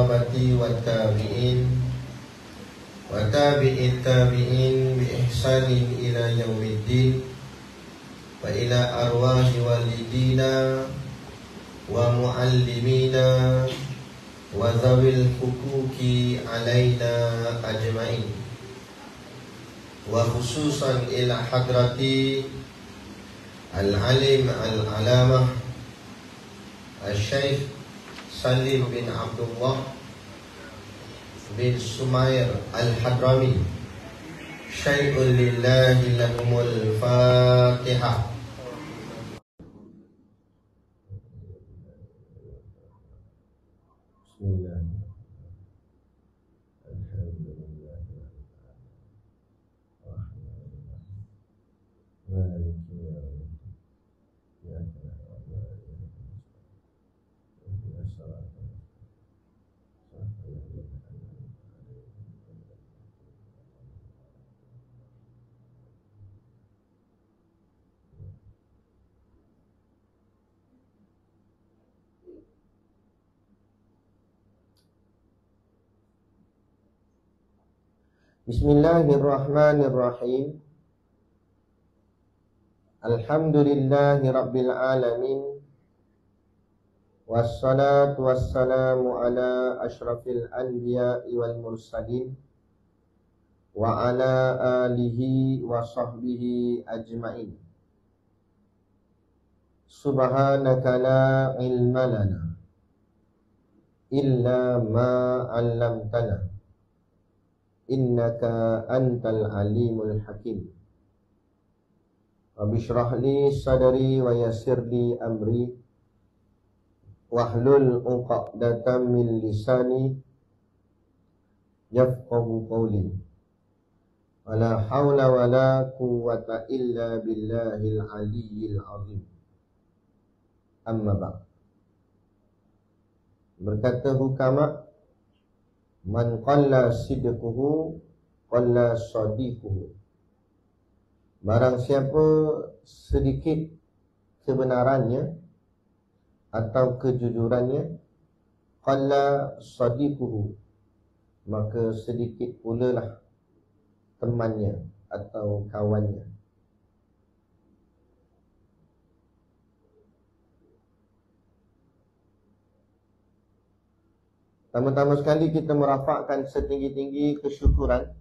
sahabati wa tabi'in wa tabi'it tabi'in bi ihsanin ila yaumiddin wa ila arwahi walidina wa muallimina wa zawil hukuki alaina ajma'in, wa khususan ila hadrati al-alim al-alamah al-syaikh Salim bin Abdullah bin Sumair al-Hadrami, syai'un lillahi lahumul Fatihah. Bismillah. Alhamdulillah. Maliki yaumiddin. Iyyaka na'budu wa iyyaka nasta'in. Ihdinas siratal mustaqim. Bismillahirrahmanirrahim. Alhamdulillahi rabbil alamin. Wassalatu wassalamu ala ashrafil anbiya'i wal mursalin wa ala alihi wa sahbihi ajma'in. Subhanaka la ilma lana illa ma 'allamtana innaka antal alimul hakim. Rabbi shrah li sadri wa yassir li amri wahlul 'uqdatam min lisani yafqahu qawli. Wala haula wala quwwata illa billahil aliyyil azim. Amma ba'd. Berkata hukama, man qalla sidquhu qalla sadiquhu. Barang siapa sedikit kebenarannya atau kejujurannya, qalla sadiquhu, maka sedikit pula lah temannya atau kawannya. Pertama-tama sekali kita merafakkan setinggi-tinggi kesyukuran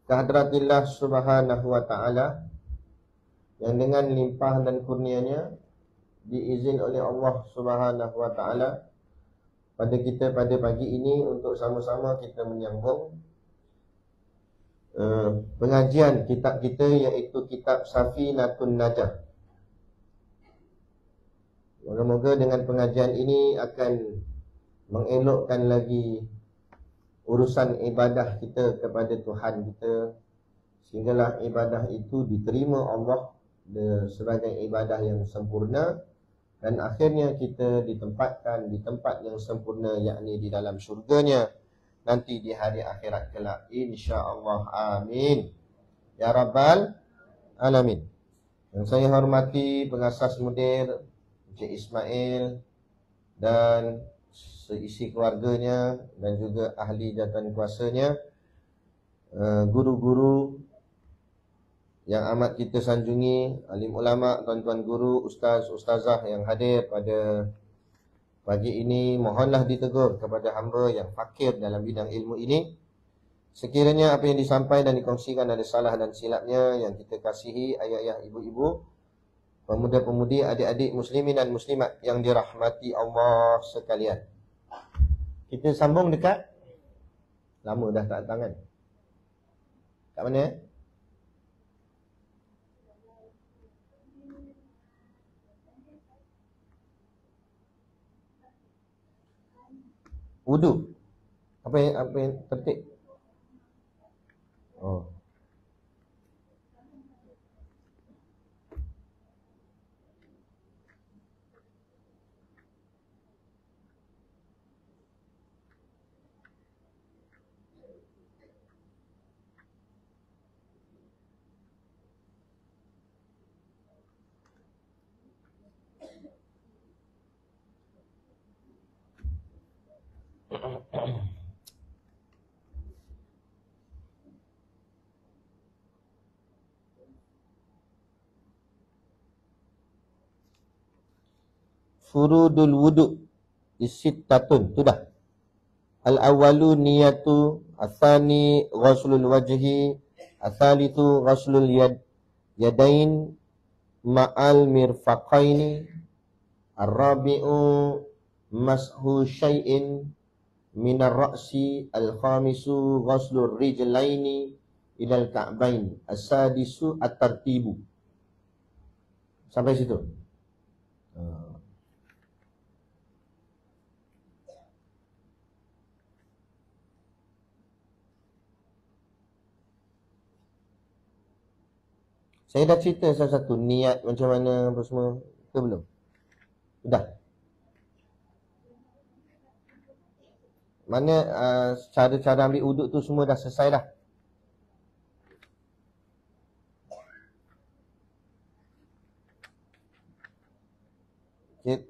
kehadrat-Allah Subhanahu wa ta'ala yang dengan limpah dan kurnianya diizin oleh Allah Subhanahu wa ta'ala pada kita pada pagi ini untuk sama-sama kita menyambung pengajian kitab kita, iaitu kitab Safinatun Najah. Moga-moga dengan pengajian ini akan mengelokkan lagi urusan ibadah kita kepada Tuhan kita, sehinggalah ibadah itu diterima Allah sebagai ibadah yang sempurna, dan akhirnya kita ditempatkan di tempat yang sempurna, yakni di dalam syurganya nanti di hari akhirat kelak, insya-Allah. Amin ya rabbal alamin. Yang saya hormati pengasas mudir Encik Ismail dan seisi keluarganya, dan juga ahli jawatan kuasanya, guru-guru yang amat kita sanjungi, alim ulama, tuan-tuan guru, ustaz, ustazah yang hadir pada pagi ini. Mohonlah ditegur kepada hamba yang fakir dalam bidang ilmu ini. Sekiranya apa yang disampaikan dan dikongsikan ada salah dan silapnya, yang kita kasihi ayah-ayah, ibu-ibu, pemuda-pemudi, adik-adik muslimin dan muslimat yang dirahmati Allah sekalian. Kita sambung dekat, lama dah tak tangan. Kat mana? Wudu. Apa yang tertib? Oh. Furudul wudu' isittatun. Tu dah. Al-awwalu niyatu, athani ghuslul wajhi, athalithu ghuslul yadain ma'al mirfaqaini, ar-rabi'u mashu syai'in minar ra'si, al-khamisu ghuslur rijlaini ilal ka'bain, as-sadisu at-tartibu. Sampai situ. Saya dah cerita satu-satu niat macam mana apa semua ke belum? Sudah. Mana cara-cara ambil wuduk tu semua dah selesai dah.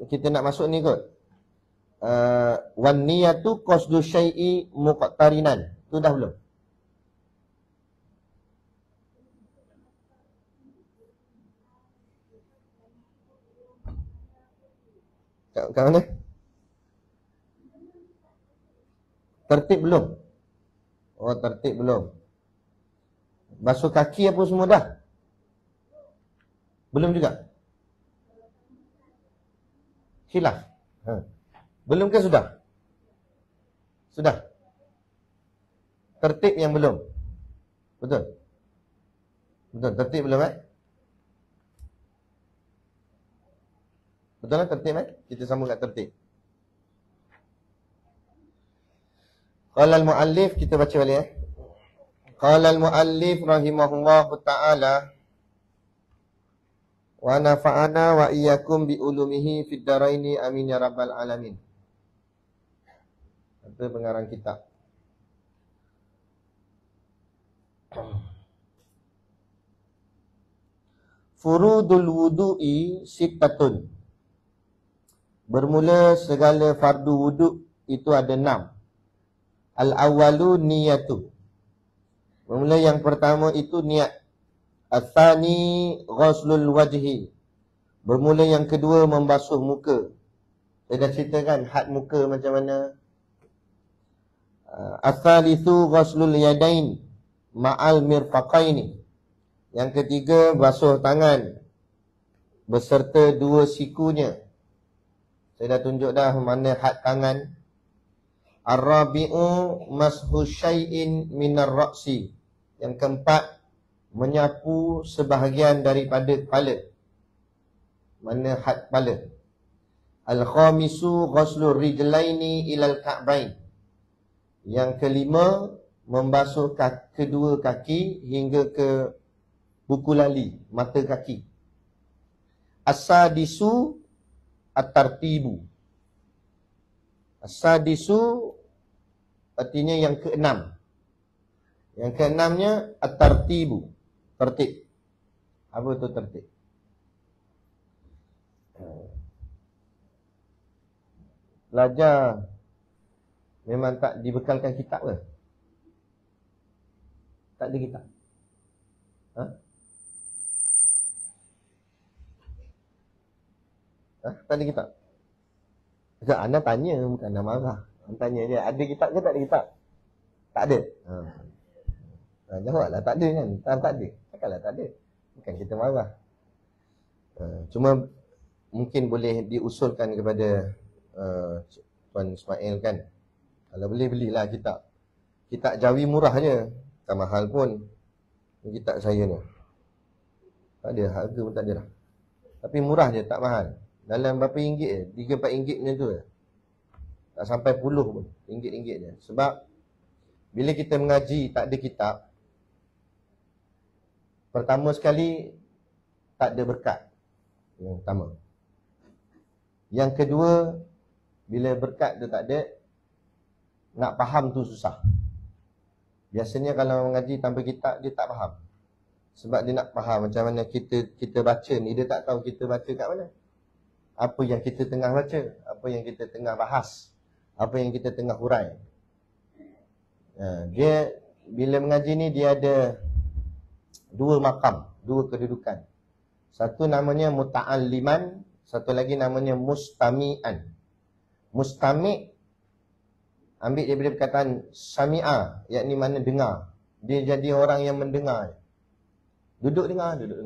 Kita nak masuk ni kot. Wan niyatu qasdu syai'i muqtarinan. Tu dah belum? Kat mana? Tertib belum? Oh, tertib belum. Basuh kaki apa semua dah? Belum juga? Khilaf. Belum ke sudah? Sudah. Tertib yang belum. Betul? Betul, tertib belum Betul lah tertib Kita sambung kat tertib. Qala al-muallif, kita baca balik Qala al-muallif rahimahullahu ta'ala wa nafa'ana wa iyyakum bi ulumihi fid daraini amin ya rabbal alamin. Itu pengarang kitab. Furudul wudu'i sittatun. Bermula segala fardu wuduk itu ada 6. Al-awwalu niyatu. Bermula yang pertama itu niat. Athani ghuslul wajhi. Bermula yang kedua membasuh muka. Saya dah ceritakan had muka macam mana. Athalithu ghuslul yadain ma'al mirfaqaini. Yang ketiga basuh tangan beserta dua sikunya. Saya dah tunjuk dah mana had tangan. Ar-rabi'u mashu syai'in minar ra'si. Yang keempat, menyapu sebahagian daripada kepala. Mana had kepala. Al-khamisu ghuslur rijlaini ilal ka'bain. Yang kelima, membasuh kedua kaki hingga ke buku lali, mata kaki. As-sadisu at-tartibu. As-sadisu artinya yang keenam. Yang keenamnya at-tartibu. Tertib. Apa itu tertib? Belajar memang tak dibekalkan kitab ke? Tak ada kitab. Tak ada kitab. Anda tanya, bukan anda marah. Anda tanya dia, ada kitab ke tak ada kitab? Tak ada. Jawablah tak ada kan. Tak ada. Takkanlah tak ada. Bukan kita marah. Cuma mungkin boleh diusulkan kepada Tuan Ismail kan. Kalau boleh belilah kitab. Kitab Jawi murah je. Tak mahal pun. Kitab saya ni. Tak ada, harga pun tak ada lah. Tapi murah je, tak mahal. Dalam berapa ringgit je? 3-4 ringgit macam tu je. Tak sampai puluh pun. Ringgit-ringgit je. Sebab bila kita mengaji tak ada kitab, pertama sekali tak ada berkat. Yang pertama. Yang kedua, bila berkat tu tak ada, nak faham tu susah. Biasanya kalau mengaji tanpa kitab, dia tak faham. Sebab dia nak faham macam mana kita baca ni, dia tak tahu kita baca kat mana. Apa yang kita tengah baca, apa yang kita tengah bahas, apa yang kita tengah hurai. Dia bila mengaji ni dia ada dua makam, dua kedudukan. Satu namanya muta'alliman, satu lagi namanya mustami'an. Mustami' ambil daripada perkataan sami'a, yakni mana dengar. Dia jadi orang yang mendengar. Duduk dengar. Gitu.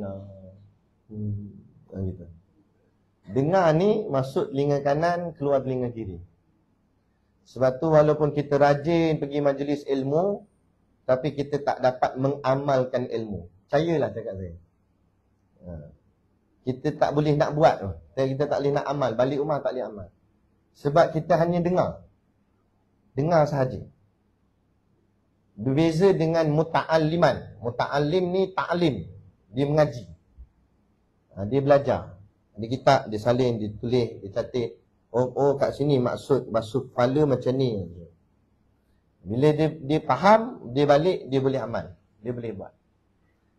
Dengar ni masuk telinga kanan, keluar telinga kiri. Sebab tu walaupun kita rajin pergi majlis ilmu, tapi kita tak dapat mengamalkan ilmu. Percayalah cakap saya. Kita tak boleh nak buat. Kita tak boleh nak amal. Balik rumah tak boleh amal. Sebab kita hanya dengar. Dengar sahaja. Berbeza dengan muta'alliman. Muta'allim ni ta'lim. Dia mengaji. Dia belajar. Dia kitab, dia salin, dia tulis, dia catat. Oh kat sini maksud basuh kepala macam ni. Bila dia faham, dia balik, dia boleh amal. Dia boleh buat.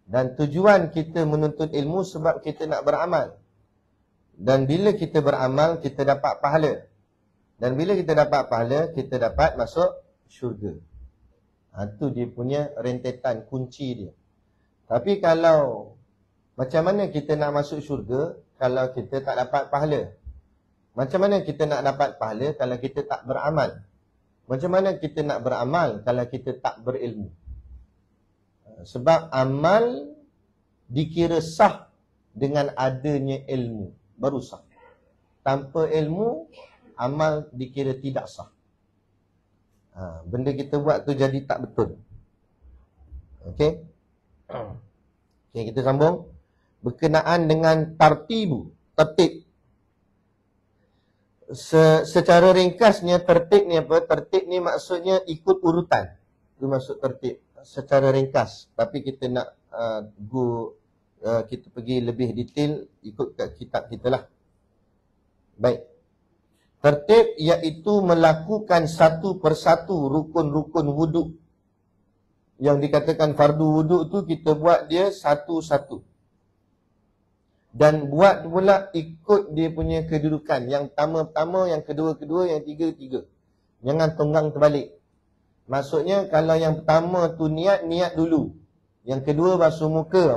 Dan tujuan kita menuntut ilmu sebab kita nak beramal. Dan bila kita beramal, kita dapat pahala. Dan bila kita dapat pahala, kita dapat masuk syurga. Itu dia punya rentetan kunci dia. Tapi kalau macam mana kita nak masuk syurga kalau kita tak dapat pahala? Macam mana kita nak dapat pahala kalau kita tak beramal? Macam mana kita nak beramal kalau kita tak berilmu? Sebab amal dikira sah dengan adanya ilmu. Baru sah. Tanpa ilmu, amal dikira tidak sah. Benda kita buat tu jadi tak betul. Okey? Okay, kita sambung. Berkenaan dengan tartibu, tertib. Secara ringkasnya tertib ni apa? Tertib ni maksudnya ikut urutan. Itu maksud tertib. Secara ringkas. Tapi kita nak kita pergi lebih detail ikut kat kitab kita lah. Baik. Tertib iaitu melakukan satu persatu rukun-rukun wuduk. Yang dikatakan fardu wuduk tu kita buat dia satu-satu. Dan buat pula ikut dia punya kedudukan. Yang pertama-pertama, yang kedua-kedua, yang tiga-tiga. Jangan tunggang terbalik. Maksudnya kalau yang pertama tu niat dulu. Yang kedua basuh muka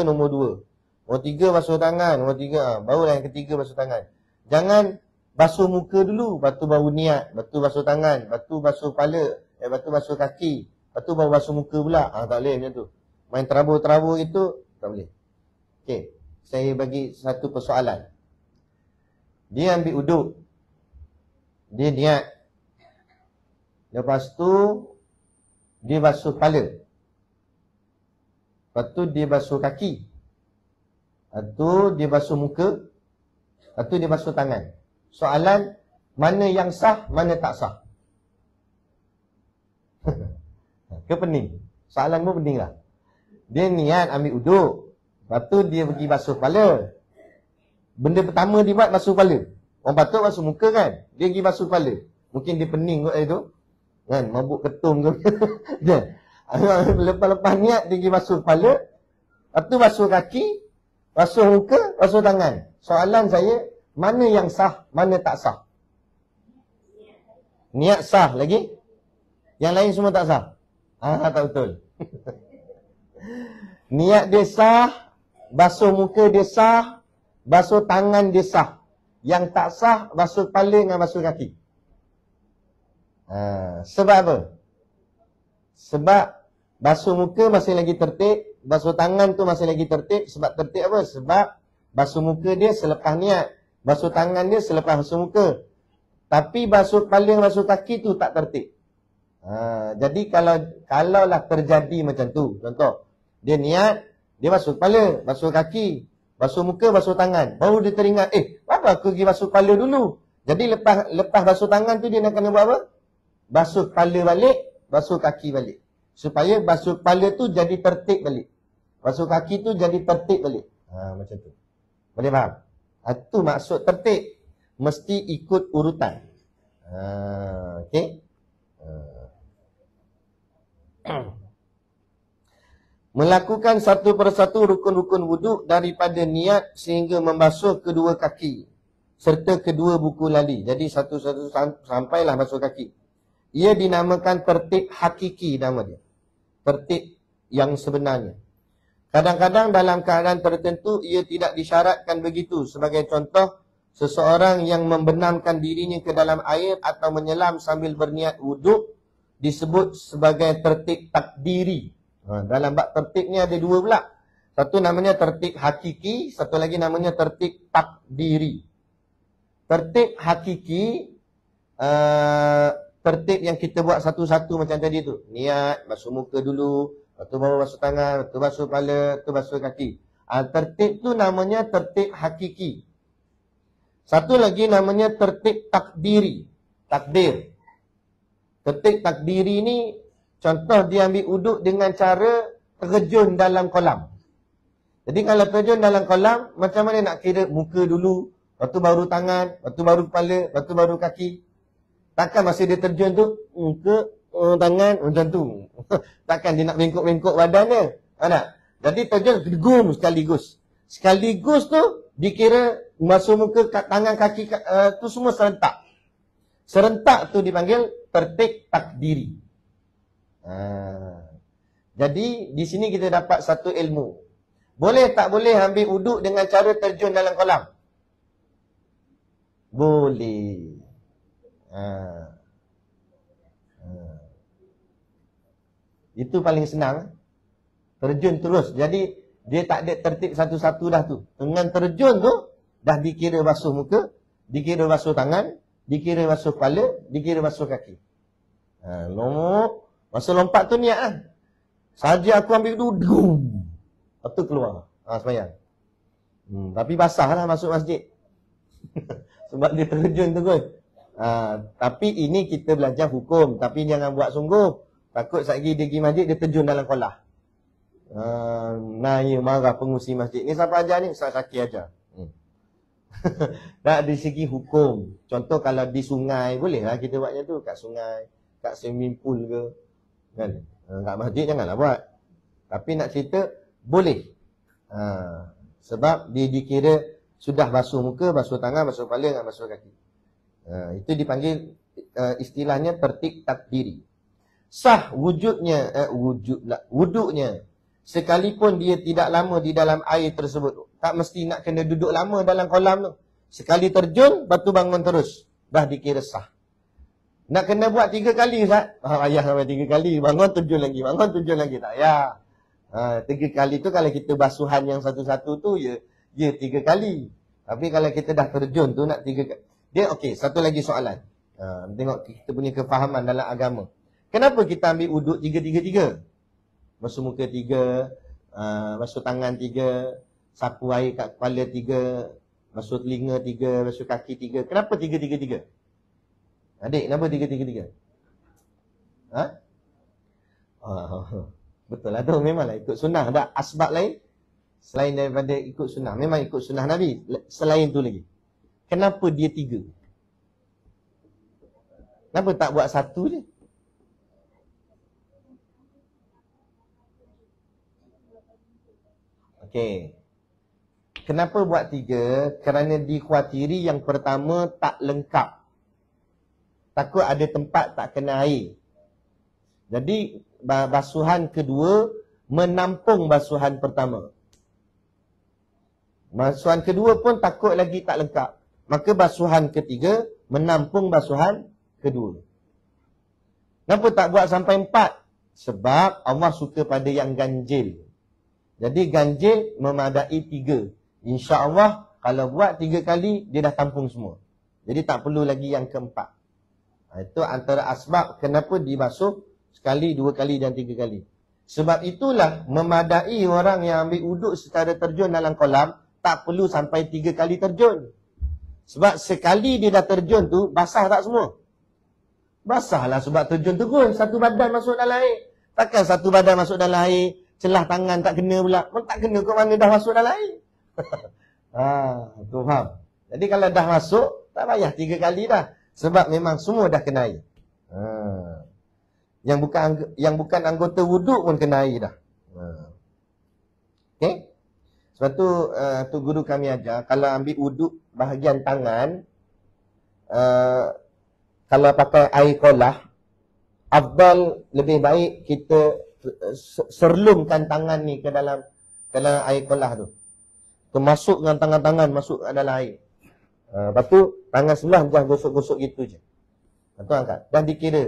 nombor 2. Nombor 3 basuh tangan, nombor 3 barulah yang ketiga basuh tangan. Jangan basuh muka dulu, lepas tu baru niat, lepas tu basuh tangan, lepas tu basuh kepala, lepas tu basuh kaki, lepas tu baru basuh muka pula. Tak boleh macam tu. Main terabur-terabur itu tak boleh. Okey, saya bagi satu persoalan. Dia ambil uduk. Dia niat. Lepas tu dia basuh kepala. Lepas tu dia basuh kaki. Lepas tu dia basuh muka. Lepas tu dia basuh tangan. Soalan, mana yang sah, mana tak sah? Ke pening? Soalan pun pening lah. Dia niat ambil uduk. Lepas tu dia pergi basuh kepala. Benda pertama dia buat basuh kepala. Orang patut basuh muka kan? Dia pergi basuh kepala. Mungkin dia pening kot itu. Kan? Mabuk ketum tu. Lepas-lepas niat dia pergi basuh kepala. Lepas tu basuh kaki. Basuh muka, basuh tangan. Soalan saya, mana yang sah, mana tak sah? Niat sah lagi. Yang lain semua tak sah. Tak betul. Niat dia sah, basuh muka dia sah, basuh tangan dia sah. Yang tak sah, basuh kepala dengan basuh kaki. Sebab apa? Sebab basuh muka masih lagi tertib, basuh tangan tu masih lagi tertib. Sebab tertib apa? Sebab basuh muka dia selepas niat, basuh tangan dia selepas basuh muka. Tapi basuh kepala, basuh kaki tu tak tertib. Jadi kalaulah terjadi macam tu, contoh, dia niat, dia basuh kepala, basuh kaki, basuh muka, basuh tangan. Baru dia teringat, apa aku pergi basuh kepala dulu? Jadi lepas basuh tangan tu dia nak kena buat apa? Basuh kepala balik, basuh kaki balik. Supaya basuh kepala tu jadi tertib balik. Basuh kaki tu jadi tertib balik. Macam tu. Boleh faham? Itu maksud tertib. Mesti ikut urutan. Okey. Melakukan satu persatu rukun-rukun wuduk daripada niat sehingga membasuh kedua kaki. serta kedua buku lali. Jadi satu-satu sampailah basuh kaki. Ia dinamakan tertib hakiki nama dia. Tertib yang sebenarnya. Kadang-kadang dalam keadaan tertentu ia tidak disyaratkan begitu. Sebagai contoh, seseorang yang membenamkan dirinya ke dalam air atau menyelam sambil berniat wuduk disebut sebagai tertib takdiri. Dalam bab tertib ni ada dua pula. Satu namanya tertib hakiki, satu lagi namanya tertib takdiri. Tertib hakiki, tertib yang kita buat satu-satu macam tadi tu. Niat, basuh muka dulu, lepas tu baru basuh tangan, lepas tu basuh kepala, lepas tu basuh kaki. Tertib tu namanya tertib hakiki. Satu lagi namanya tertib takdiri. Takdir. Tertib takdiri ni, contoh dia ambil uduk dengan cara terjun dalam kolam. Jadi kalau terjun dalam kolam, macam mana nak kira muka dulu, lepas tu baru tangan, lepas tu baru kepala, lepas tu baru kaki. Takkan masa dia terjun tu, muka, tangan, macam tu. Takkan dia nak bengkok-bengkok badan dia. Tak? Jadi terjun, gum sekaligus. Sekaligus tu, dikira masuk muka, tangan, kaki, tu semua serentak. Serentak tu dipanggil tertib takdiri. Jadi, di sini kita dapat satu ilmu. Boleh tak boleh ambil uduk dengan cara terjun dalam kolam? Boleh. Itu paling senang. Terjun terus. Jadi, dia tak ada tertib satu-satu dah tu. Dengan terjun tu, dah dikira basuh muka, dikira basuh tangan, dikira basuh kepala, dikira basuh kaki. Masa lompat tu niat lah. Saja aku ambil duduk. Lepas tu keluar. Semayang. Tapi basah lah masuk masjid. Sebab dia terjun tu kot. Tapi ini kita belajar hukum. Tapi jangan buat sungguh. Takut sekali dia pergi masjid, dia terjun dalam kolah. Ya marah pengurusi masjid. Ni siapa ajar ni? Ustaz Syakir ajar. Tak dari segi hukum. Contoh kalau di sungai, boleh lah kita buatnya tu. Kat sungai, kat swimming pool ke. Kan? Kat masjid janganlah buat. Tapi nak cerita, boleh. Sebab dia dikira sudah basuh muka, basuh tangan, basuh kepala dengan basuh kaki. Itu dipanggil istilahnya tertib takdiri. Sah wujudnya, wuduknya. Sekalipun dia tidak lama di dalam air tersebut. Tak mesti nak kena duduk lama dalam kolam tu. Sekali terjun, lepas tu bangun terus. Dah dikira sah. Nak kena buat 3 kali, Ustaz? Payah sampai 3 kali. Bangun terjun lagi, bangun terjun lagi. Tak payah. 3 kali tu kalau kita basuhan yang satu-satu tu, ya 3 kali. Tapi kalau kita dah terjun tu nak 3 kali. Dia okey, satu lagi soalan. Tengok kita punya kefahaman dalam agama. Kenapa kita ambil uduk 3-3-3? Basuh muka 3, basuh tangan 3, sapu air kat kepala 3, basuh telinga 3, basuh kaki 3. Kenapa 3-3-3? Adik, kenapa 3-3-3? Betul lah tu, memanglah ikut sunnah. Ada asbab lain selain daripada ikut sunnah. Memang ikut sunnah Nabi. Selain tu lagi, kenapa dia 3? Kenapa tak buat 1 je? Okey. Kenapa buat 3? Kerana dikhawatiri yang pertama tak lengkap. Takut ada tempat tak kena air. Jadi basuhan kedua menampung basuhan pertama. Basuhan kedua pun takut lagi tak lengkap. Maka basuhan ketiga menampung basuhan kedua. Kenapa tak buat sampai 4? Sebab Allah suka pada yang ganjil. Jadi ganjil memadai 3. InsyaAllah kalau buat 3 kali, dia dah tampung semua. Jadi tak perlu lagi yang keempat. Itu antara asbab kenapa dibasuh sekali, 2 kali dan 3 kali. Sebab itulah memadai orang yang ambil uduk secara terjun dalam kolam, tak perlu sampai 3 kali terjun. Sebab sekali dia dah terjun tu, basah tak semua? Basah lah sebab terjun tu pun, satu badan masuk dalam air. Takkan satu badan masuk dalam air, celah tangan tak kena pula. Tak kena ke mana dah masuk dalam air. Tu faham. Jadi kalau dah masuk, tak payah 3 kali dah. Sebab memang semua dah kena air. Yang bukan anggota wuduk pun kena air dah. Okey. Sebab tu guru kami ajar, kalau ambil wuduk bahagian tangan, kalau pakai air kolah, afdal lebih baik kita serlumkan tangan ni ke dalam air kolah tu. Masuk dengan tangan-tangan masuk ke dalam air. Lepas tu tangan sebelah jangan gosok-gosok gitu je. Lepas tu angkat. Dan dikira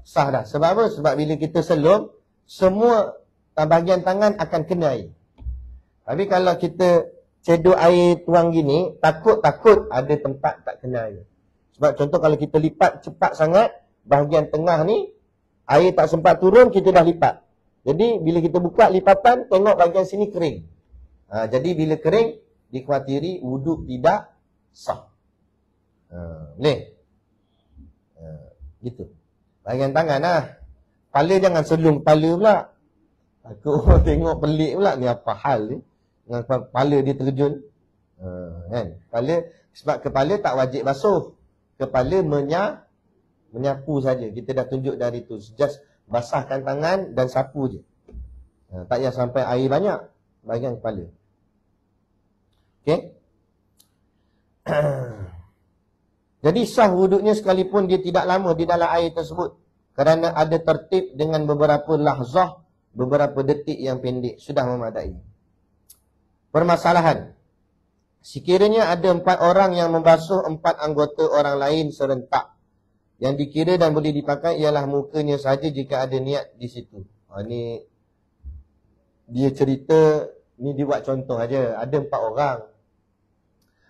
sah dah. Sebab apa? Sebab bila kita selum, semua bahagian tangan akan kena air. Tapi kalau kita cedok air tuang gini, takut ada tempat tak kena air. Sebab contoh kalau kita lipat cepat sangat, bahagian tengah ni, air tak sempat turun, kita dah lipat. Jadi bila kita buka lipatan, tengok bahagian sini kering. Jadi bila kering, dikhawatiri wuduk tidak sah. Boleh? Gitu. Bahagian tangan lah. Kepala jangan selum kepala pula. Aku tengok pelik pula, ni apa hal ni? Dengan kepala dia terjun. Kan? Kepala, sebab kepala tak wajib basuh. Kepala menyapu saja. Kita dah tunjuk dari tu. Just basahkan tangan dan sapu je. Tak payah sampai air banyak. Bahagian kepala. Okey. Jadi sah wuduknya sekalipun dia tidak lama di dalam air tersebut. Kerana ada tertib dengan beberapa lahzah, beberapa detik yang pendek. Sudah memadai. Permasalahan. Sekiranya ada 4 orang yang membasuh 4 anggota orang lain serentak. Yang dikira dan boleh dipakai ialah mukanya saja jika ada niat di situ. Ni dia cerita, ni dia buat contoh aja. Ada 4 orang.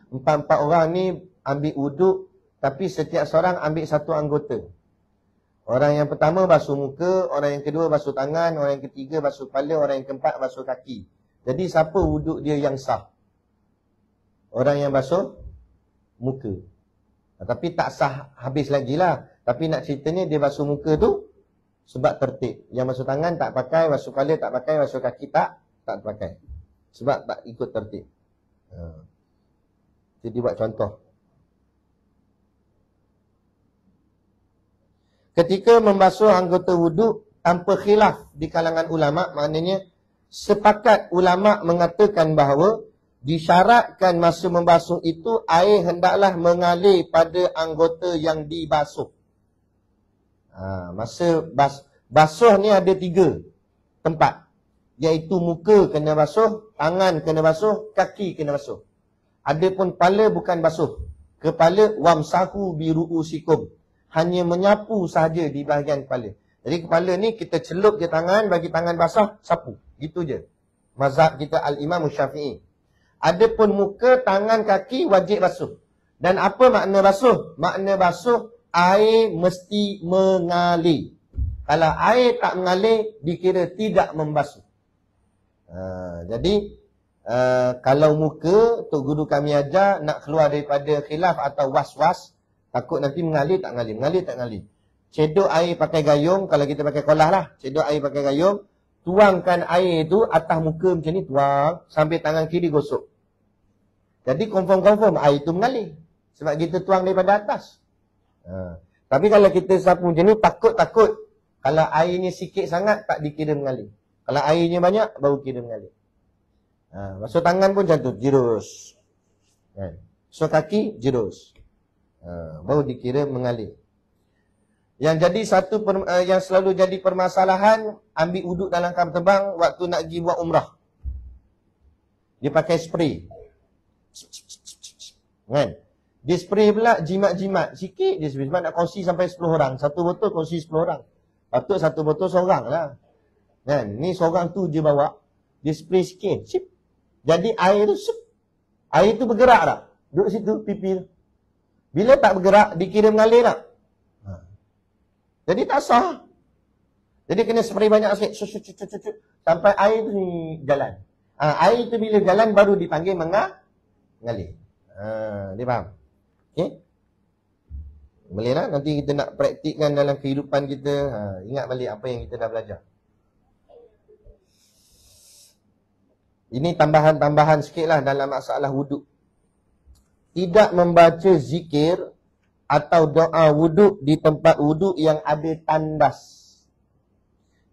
4 orang ni ambil wuduk, tapi setiap seorang ambil satu anggota. Orang yang pertama basuh muka, orang yang kedua basuh tangan, orang yang ketiga basuh kepala, orang yang keempat basuh kaki. Jadi siapa wuduk dia yang sah? Orang yang basuh muka. Tapi tak sah habis lagi lah. Tapi nak ceritanya dia basuh muka tu sebab tertib. Yang basuh tangan tak pakai, basuh kepala tak pakai, basuh kaki tak pakai. Sebab tak ikut tertib. Jadi buat contoh. Ketika membasuh anggota wuduk tanpa khilaf di kalangan ulama, maknanya sepakat ulama mengatakan bahawa disyaratkan masa membasuh itu air hendaklah mengalir pada anggota yang dibasuh. Masa basuh ni ada 3 tempat. Iaitu muka kena basuh, tangan kena basuh, kaki kena basuh. Adapun kepala bukan basuh. Kepala wamsahu biru'usikum. Hanya menyapu sahaja di bahagian kepala. Jadi kepala ni kita celup je tangan, bagi tangan basah, sapu. Gitu je. Mazhab kita Al-Imam Syafi'i. Adapun muka, tangan, kaki wajib basuh. Dan apa makna basuh? Makna basuh, air mesti mengalir. Kalau air tak mengalir, dikira tidak membasuh. Jadi, kalau muka, Tok Guru kami ajar, nak keluar daripada khilaf atau was-was, takut nanti mengalir tak mengalir, mengalir tak mengalir. Cedok air pakai gayung, kalau kita pakai kolah lah, cedok air pakai gayung, tuangkan air tu atas muka macam ni, tuang, sambil tangan kiri gosok. Jadi confirm air tu mengalir. Sebab kita tuang daripada atas. Tapi kalau kita sapu macam ni, takut-takut. Kalau airnya sikit sangat, tak dikira mengalir. Kalau airnya banyak, baru kira mengalir. Basuh tangan pun macam tu, jirus. Basuh kaki, jirus. Baru dikira mengalir. Yang jadi yang selalu jadi permasalahan, ambil wuduk dalam kapal terbang waktu nak pergi buat umrah. Dia pakai spray. Kan? Dia spray pula jimat-jimat. Sikit dia spray. Sebab nak kongsi sampai 10 orang. Satu botol kongsi 10 orang. Patut satu botol seorang lah. Kan? Ni seorang tu je bawa. Dia spray sikit. Sip. Jadi air tu, sip. Air tu bergerak tak? Duduk situ, pipi tu. Bila tak bergerak, dikira mengalir tak? Jadi tak sah. Jadi kena spray banyak sikit. Sampai air tu ni jalan. Air tu bila jalan, baru dipanggil mengalir. Dia faham? Okay? Boleh lah. Nanti kita nak praktikkan dalam kehidupan kita. Ingat balik apa yang kita dah belajar. Ini tambahan-tambahan sikit lah dalam masalah wuduk. Tidak membaca zikir atau doa wuduk di tempat wuduk yang ada tandas.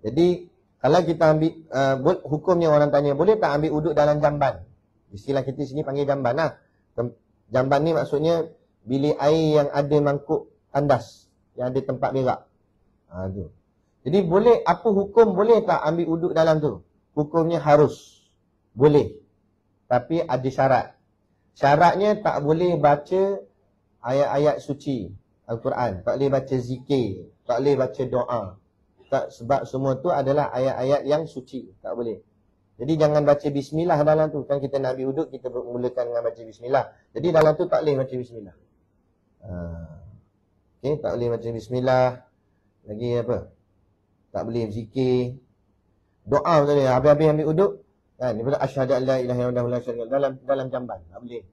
Jadi, kalau kita ambil, hukumnya orang tanya, boleh tak ambil wuduk dalam jamban? Istilah kita sini panggil jamban lah. Jamban ni maksudnya bilik air yang ada mangkuk tandas, yang ada tempat berak. Tu. Jadi boleh, apa hukum boleh tak ambil uduk dalam tu? Hukumnya harus. Boleh. Tapi ada syarat. Syaratnya tak boleh baca ayat-ayat suci Al-Quran. Tak boleh baca zikir. Tak boleh baca doa. Tak, sebab semua tu adalah ayat-ayat yang suci. Tak boleh. Jadi jangan baca bismillah dalam tu. Kan kita nak ambil uduk, kita mulakan dengan baca bismillah. Jadi dalam tu tak boleh baca bismillah. Okay, tak boleh baca bismillah. Lagi apa? Tak boleh zikir. Doa tadi, habis-habis ambil uduk. Kan, daripada asyhadu an la ilaha illallah la syarika dalam jamban. Tak boleh.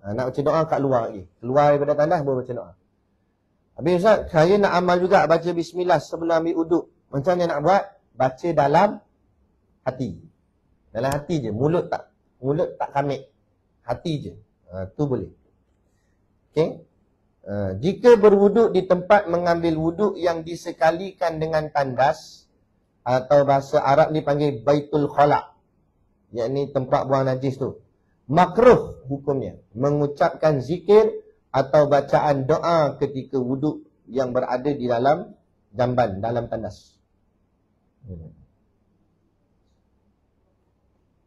Nak baca doa kat luar lagi. Keluar daripada tandas baru baca doa. Habis Ustaz, saya nak amal juga baca bismillah sebelum ambil uduk. Macam mana nak buat? Baca dalam hati. Dalam hati je. Mulut tak kamik. Hati je. Tu boleh. Okay. Jika berwuduk di tempat mengambil wuduk yang disekalikan dengan tandas, atau bahasa Arab dipanggil Baitul Khala', yakni tempat buang najis tu, makruh hukumnya mengucapkan zikir atau bacaan doa ketika wuduk yang berada di dalam jamban, dalam tandas.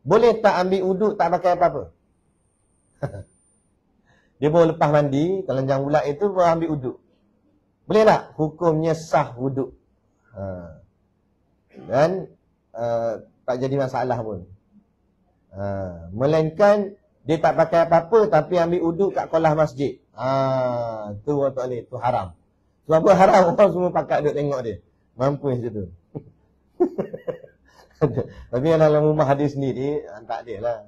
Boleh tak ambil wuduk tak pakai apa-apa? Dia baru lepas mandi, telanjang bulat itu baru ambil wuduk. Boleh tak? Hukumnya sah wuduk. Dan tak jadi masalah pun. Melainkan dia tak pakai apa-apa tapi ambil uduk kat kolah masjid. Tu tak boleh, tu haram. Sebab apa haram? Orang semua pakat duk tengok dia. Mampu macam tu. Tapi dalam rumah dia sendiri, tak ada lah.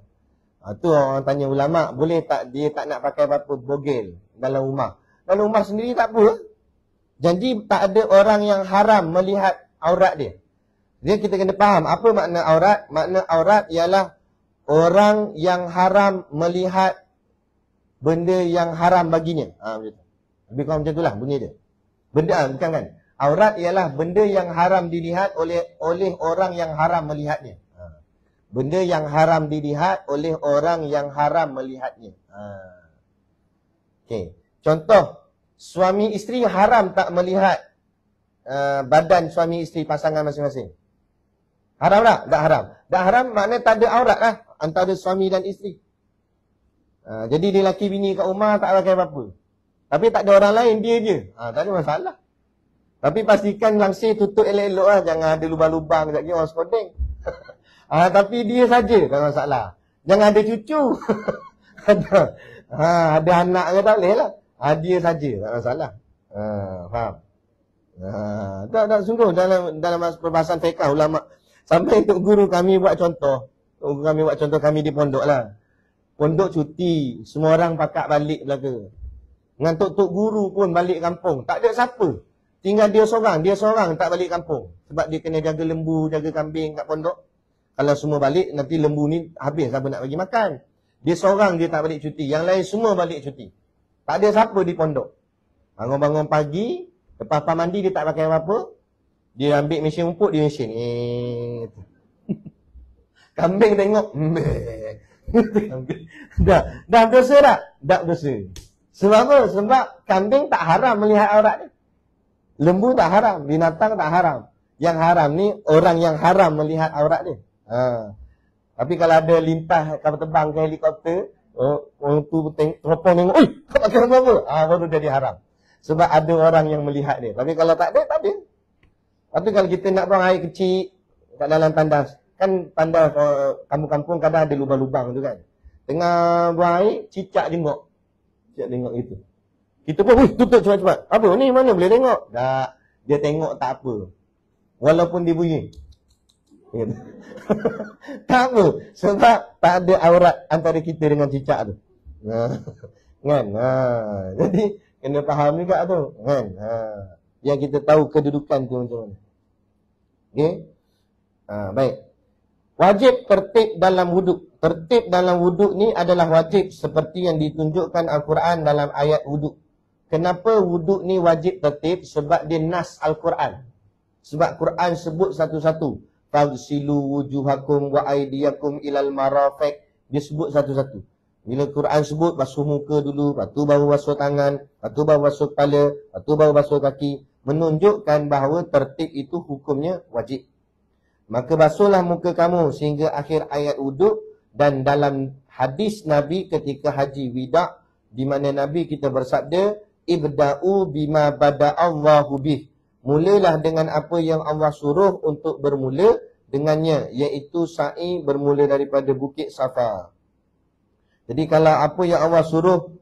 Tu orang tanya ulama, boleh tak dia tak nak pakai apa-apa bogel dalam rumah? Dalam rumah sendiri tak apa. Janji tak ada orang yang haram melihat aurat dia. Dia kita kena faham apa makna aurat. Makna aurat ialah orang yang haram melihat benda yang haram baginya. Macam tu. Lebih kurang macam itulah bunyi dia. Benda bukan kan? Aurat ialah benda yang haram dilihat oleh orang yang haram melihatnya. Benda yang haram dilihat oleh orang yang haram melihatnya. Okey. Contoh, suami isteri haram tak melihat badan suami isteri pasangan masing-masing. Haram tak? Tak haram. Tak haram maknanya tak ada aurat lah antara suami dan isteri. Jadi dia laki bini kat rumah tak pakai apa-apa. Tapi tak ada orang lain, dia je. Tak ada masalah. Tapi pastikan langsir tutup elok-elok lah. Jangan ada lubang-lubang sekejap lagi orang sekodeng. Tapi dia saja tak masalah. Jangan ada cucu. Ada anak ke tak boleh lah. Dia saja tak masalah. Faham? Tak sungguh dalam perbahasan fiqh ulama. Sampai untuk guru kami buat contoh. Kami di pondok lah. Pondok cuti. Semua orang pakat balik belaka. Dengan tok guru pun balik kampung. Tak ada siapa. Tinggal dia seorang tak balik kampung. Sebab dia kena jaga lembu, jaga kambing kat pondok. Kalau semua balik, nanti lembu ni habis siapa nak bagi makan. Dia seorang dia tak balik cuti. Yang lain semua balik cuti. Tak ada siapa di pondok. Bangun-bangun pagi, lepas mandi dia tak pakai apa-apa. Dia ambil mesin rumput, dia mesin. Kambing tengok. Dah dosa tak? Tak dosa. Sebab apa? Sebab kambing tak haram melihat aurat dia. Lembu tak haram, binatang tak haram. Yang haram ni orang yang haram melihat aurat dia. Tapi kalau ada lintah kapal terbang ke helikopter, orang tu teropong tengok, oi, tak pakai apa-apa. Baru jadi haram. Sebab ada orang yang melihat dia. Tapi kalau tak ada, tak ada. Tapi kalau kita nak buang air kecil kat dalam tandas, kan tandas kampung-kampung kadang ada lubang-lubang tu kan. Tengah buang air, cicak tengok. Cicak tengok gitu. Kita pun, tutup cepat-cepat. Apa ni, mana boleh tengok? Tak, dia tengok tak apa. Walaupun dia bunyi. Tak apa. Sebab tak ada aurat antara kita dengan cicak tu. Kan? Jadi, kena faham juga tu. Kan? Yang kita tahu kedudukan tu macam mana. Okay? Baik. Wajib tertib dalam wuduk. Tertib dalam wuduk ni adalah wajib seperti yang ditunjukkan Al-Quran dalam ayat wuduk. Kenapa wuduk ni wajib tertib? Sebab dia nas Al-Quran. Sebab Quran sebut satu-satu. Fagsilu wujuhakum wa aydiyakum ilal marafiq dia sebut satu-satu. Bila Quran sebut, basuh muka dulu, lepas tu baru basuh tangan, lepas tu baru basuh kepala, lepas tu baru basuh kaki. Menunjukkan bahawa tertib itu hukumnya wajib. Maka basuhlah muka kamu sehingga akhir ayat wuduk. Dan dalam hadis Nabi ketika haji wida', di mana Nabi kita bersabda, ibda'u bima bada'allahu bih. Mulalah dengan apa yang Allah suruh untuk bermula dengannya, iaitu sa'i bermula daripada Bukit Safa. Jadi kalau apa yang Allah suruh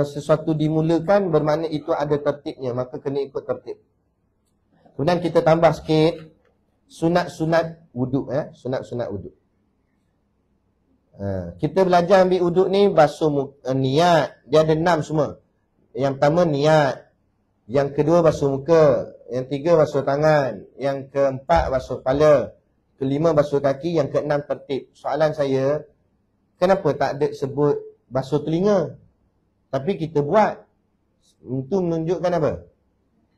sesuatu dimulakan, bermakna itu ada tertibnya, maka kena ikut tertib. Kemudian kita tambah sikit sunat-sunat wuduk, sunat-sunat wuduk. Kita belajar ambil wuduk ni, basuh niat, dia ada 6 semua. Yang pertama niat, yang kedua basuh muka, yang tiga basuh tangan, yang keempat basuh kepala, kelima basuh kaki, yang keenam tertib. Soalan saya, kenapa tak ada sebut basuh telinga? Tapi kita buat. Itu menunjukkan apa?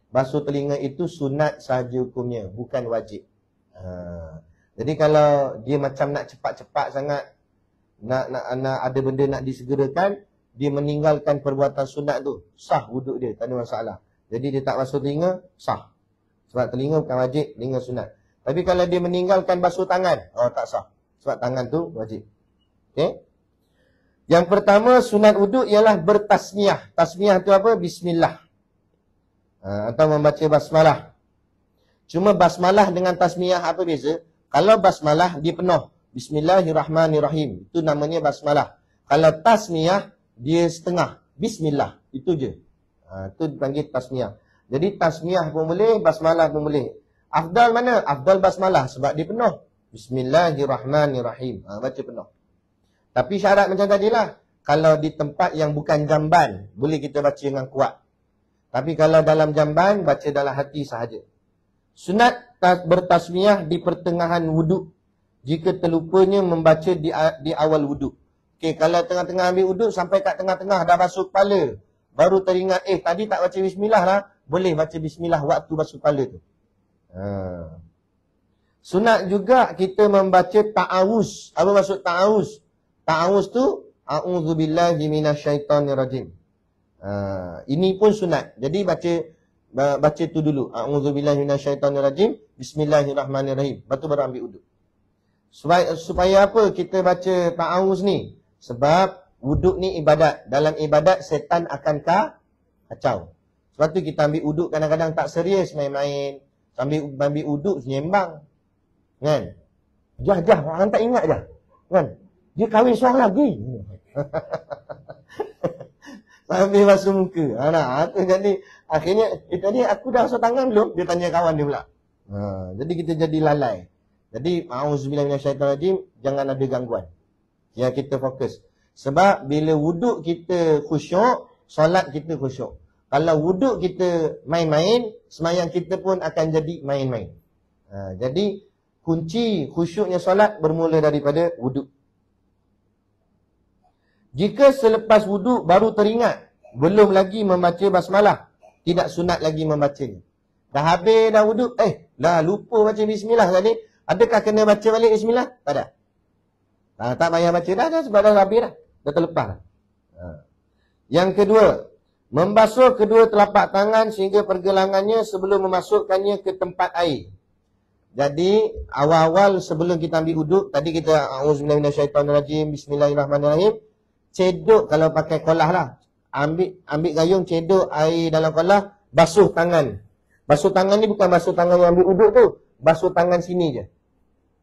Basuh telinga itu sunat sahaja hukumnya, bukan wajib. Jadi kalau dia macam nak cepat-cepat sangat, nak ada benda nak disegerakan, dia meninggalkan perbuatan sunat tu, sah wuduk dia, tak ada masalah. Jadi dia tak basuh telinga, sah. Sebab telinga bukan wajib, telinga sunat. Tapi kalau dia meninggalkan basuh tangan, tak sah. Sebab tangan tu wajib. Okey. Yang pertama sunat wuduk ialah bertasmiyah. Tasmiyah tu apa? Bismillah. Atau membaca basmalah. Cuma basmalah dengan tasmiyah apa beza? Kalau basmalah dia penuh. Bismillahirrahmanirrahim. Itu namanya basmalah. Kalau tasmiyah dia setengah. Bismillah. Itu je. Itu dipanggil tasmiyah. Jadi tasmiyah pun boleh, basmalah pun boleh. Afdal mana? Afdal basmalah sebab dia penuh. Bismillahirrahmanirrahim. Baca penuh. Tapi syarat macam tadilah. Kalau di tempat yang bukan jamban, boleh kita baca dengan kuat. Tapi kalau dalam jamban, baca dalam hati sahaja. Sunat bertasmiyah di pertengahan wuduk. Jika terlupanya membaca di awal wuduk. Okey, kalau tengah-tengah ambil wuduk, sampai kat tengah-tengah dah basuh kepala. Baru teringat, tadi tak baca bismillah lah. Boleh baca bismillah waktu basuh kepala tu. Sunat juga kita membaca ta'awuz. Apa maksud ta'awuz? Ta'awuz tu, a'udzubillahi minasyaitonirrajim. Ini pun sunat. Jadi baca tu dulu. A'udzubillahi minasyaitonirrajim. Bismillahirrahmanirrahim. Lepas tu baru ambil wuduk. Supaya apa kita baca ta'awuz ni? Sebab wuduk ni ibadat. Dalam ibadat setan akan kacau. Sebab tu kita ambil wuduk kadang-kadang tak serius main-main. Sambil ambil wuduk senyembang. Kan? Jah, orang tak ingat je. Kan? Dia kahwin seorang lagi. Sambil basuh muka. Tu jadi akhirnya tadi aku dah basuh tangan belum? Dia tanya kawan dia pula. Jadi kita jadi lalai. Jadi auzubillahi minasyaitonirrajim, jangan ada gangguan. Ya, kita fokus. Sebab bila wuduk kita khusyuk, solat kita khusyuk. Kalau wuduk kita main-main, sembahyang kita pun akan jadi main-main. Jadi kunci khusyuknya solat bermula daripada wuduk. Jika selepas wuduk baru teringat, belum lagi membaca basmalah, tidak sunat lagi membacanya. Dah habis dah wuduk, dah lupa baca bismillah tadi. Adakah kena baca balik bismillah? Tak ada. Tak payah baca dah sebab dah habis dah. Dah terlepas. Yang kedua, membasuh kedua telapak tangan sehingga pergelangannya sebelum memasukkannya ke tempat air. Jadi awal-awal sebelum kita ambil wuduk, tadi kita auzubillahi minasyaitonirrajim, bismillahirrahmanirrahim. Cedok kalau pakai kolah lah. Ambil gayung, cedok air dalam kolah, basuh tangan. Basuh tangan ni bukan basuh tangan yang ambil wuduk tu. Basuh tangan sini je.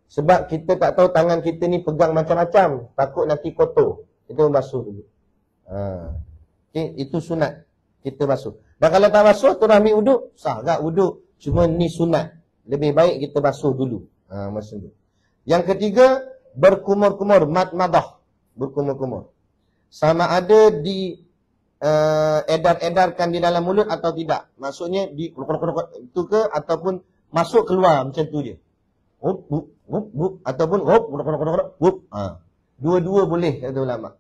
Sebab kita tak tahu tangan kita ni pegang macam-macam. Takut nanti kotor. Kita basuh dulu. Okay, itu sunat. Kita basuh. Dan kalau tak basuh, tu ambil wuduk, sah tak wuduk. Cuma ni sunat. Lebih baik kita basuh dulu. Basuh dulu. Yang ketiga, berkumur-kumur. Madmadah. Berkumur-kumur. Sama ada di edar-edarkan di dalam mulut atau tidak. Maksudnya di itu ke ataupun masuk keluar macam tu je. Ataupun dua-dua boleh kata ulama.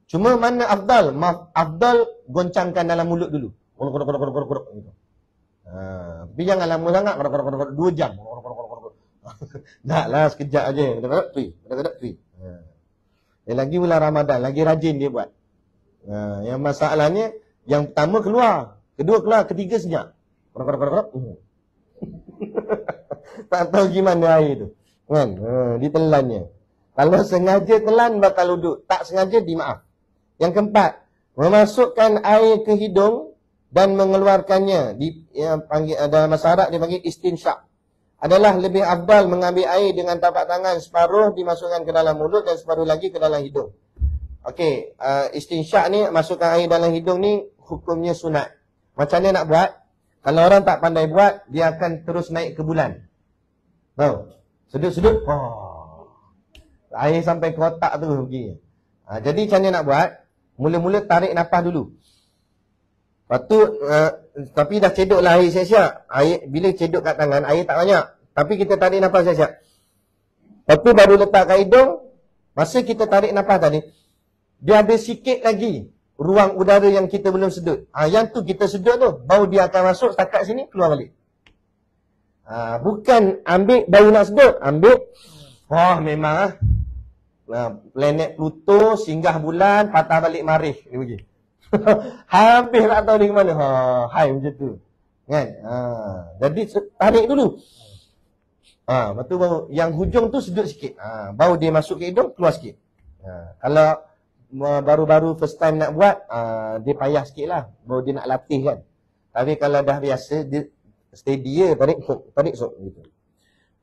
Cuma mana afdal? Afdal goncangkan dalam mulut dulu. Tapi jangan lama sangat 2 jam. Naklah sekejap aja. Kadang-kadang tui. Yang lagi bulan Ramadan, lagi rajin dia buat. Yang masalahnya, yang pertama keluar, kedua keluar, ketiga senyap. Tak tahu gimana air tu. Kan? Ditelannya. Kalau sengaja telan, batal wuduk. Tak sengaja, dimaaf. Yang keempat, memasukkan air ke hidung dan mengeluarkannya. Dalam masyarakat dipanggil istinsyak. Adalah lebih afdal mengambil air dengan tapak tangan, separuh dimasukkan ke dalam mulut dan separuh lagi ke dalam hidung. Okey, istinsyak ni, masukkan air dalam hidung ni, hukumnya sunat. Macam mana nak buat? Kalau orang tak pandai buat, dia akan terus naik ke bulan. Tahu? Sedut-sedut. Air sampai ke otak tu pergi. Jadi macam mana nak buat? Mula-mula tarik nafas dulu. Lepas tu, tapi dah cedok lah air siap-siap. Bila cedok kat tangan, air tak banyak. Tapi kita tarik nafas siap-siap. Lepas tu baru letak kat hidung. Masa kita tarik nafas tadi, dia ada sikit lagi ruang udara yang kita belum sedut. Yang tu kita sedut tu, bau dia akan masuk setakat sini, keluar balik. Bukan ambil baru nak sedut. Ambil, memang planet Pluto singgah bulan, patah balik Marikh dia pergi. Habis tak tahu dia ke mana. Hai macam tu. Kan? Jadi tarik dulu. Lepas tu baru yang hujung tu sedut sikit. Baru dia masuk ke hidung, keluar sikit. Kalau baru-baru first time nak buat, dia payah sikit lah. Baru dia nak latih kan. Tapi kalau dah biasa, dia steady je, tarik sok gitu.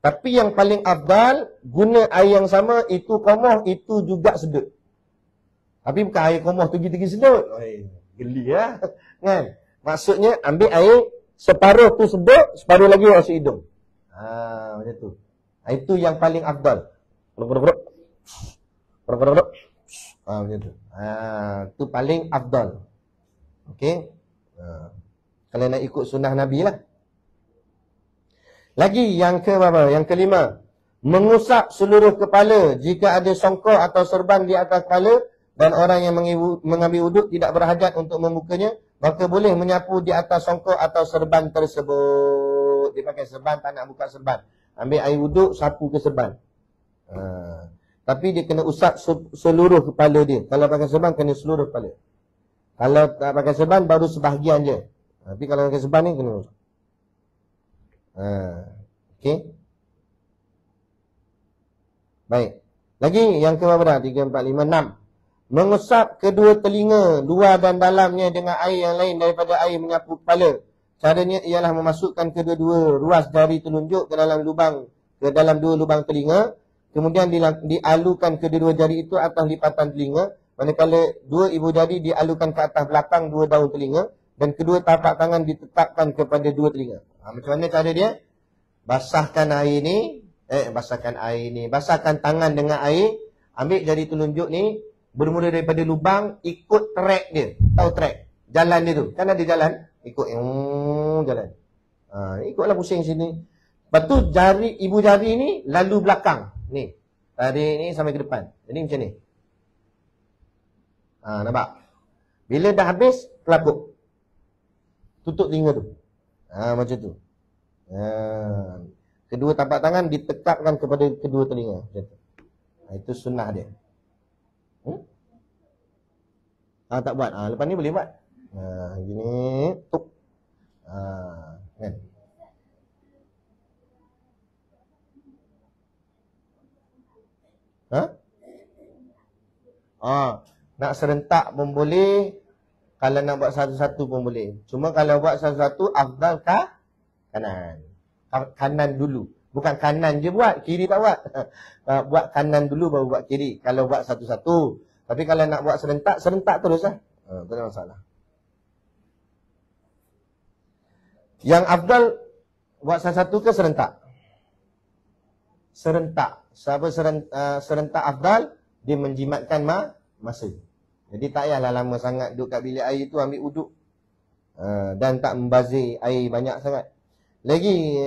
Tapi yang paling afdal, guna air yang sama, itu komoh, itu juga sedut. Tapi bukan air komoh pergi sedut. Geli lah. Kan? Maksudnya, ambil air, separuh tu sedut, separuh lagi masuk hidung. Macam tu. Itu yang paling afdal. Macam tu. Itu paling afdal. Okey. Kalau nak ikut sunnah Nabi lah. Lagi yang ke berapa? Yang kelima, mengusap seluruh kepala jika ada songkok atau serban di atas kepala dan orang yang mengambil wuduk tidak berhajat untuk membukanya, maka boleh menyapu di atas songkok atau serban tersebut. Dia pakai serban, tak nak buka serban. Ambil air wuduk, sapu ke serban. Tapi dia kena usap seluruh kepala dia. Kalau pakai serban, kena seluruh kepala. Kalau tak pakai serban, baru sebahagian je. Tapi kalau pakai serban ni, kena usap. Okey. Baik. Lagi yang ke berapa dah? 3, 4, 5, 6. Mengusap kedua telinga, luar dan dalamnya dengan air yang lain daripada air menyapu kepala. Caranya ialah memasukkan kedua-dua ruas jari telunjuk ke dalam dua lubang telinga. Kemudian dialukan kedua-dua jari itu atas lipatan telinga. Manakala dua ibu jari dialukan ke atas belakang dua daun telinga. Dan kedua tapak tangan ditetapkan kepada dua telinga. Macam mana cara dia? Basahkan tangan dengan air. Ambil jari telunjuk ni, bermula daripada lubang, ikut track dia. Tahu track? Jalan dia tu. Kan ada jalan? Ikut jalan. Ikutlah pusing sini. Lepas tu ibu jari ni lalu belakang. Ni. Tarik ni sampai ke depan. Jadi macam ni. Nampak? Bila dah habis, kelakuk. Tutup telinga tu. Macam tu. Kedua tapak tangan ditekapkan kepada kedua telinga. Macam tu. Itu sunnah dia. Tak buat. Lepas ni boleh buat. Gini. Tuk. Kan? Nak serentak pun boleh. Kalau nak buat satu-satu pun boleh. Cuma kalau buat satu-satu, afdal kanan. Kanan dulu. Bukan kanan je buat, kiri tak buat. Buat kanan dulu baru buat kiri. Kalau buat satu-satu. Tapi kalau nak buat serentak terus lah. Tak ada masalah. Yang afdal buat satu-satu ke serentak? Serentak. Siapa serentak afdal, dia menjimatkan masa. Jadi tak payahlah lama sangat duduk kat bilik air tu ambil wuduk. Dan tak membazir air banyak sangat. Lagi,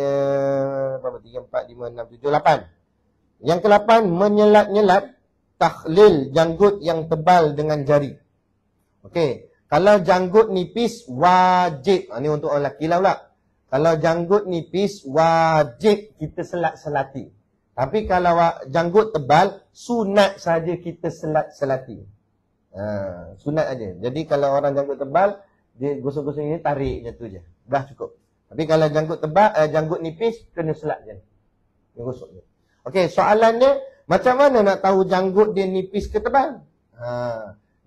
berapa? 3, 4, 5, 6, 7, 8. Yang ke-8, menyelat-nyelat takhlil janggut yang tebal dengan jari. Okey. Kalau janggut nipis, wajib. Ini untuk orang lelaki lah pula. Kalau janggut nipis, wajib kita selat-selati. Tapi kalau janggut tebal, sunat saja kita selat-selati. Sunat aja. Jadi kalau orang janggut tebal, dia gosok-gosok ini tarik je tu je. Dah cukup. Tapi kalau janggut tebal, janggut nipis, kena selat je. Dia gosok je. Okey, soalannya, macam mana nak tahu janggut dia nipis ke tebal?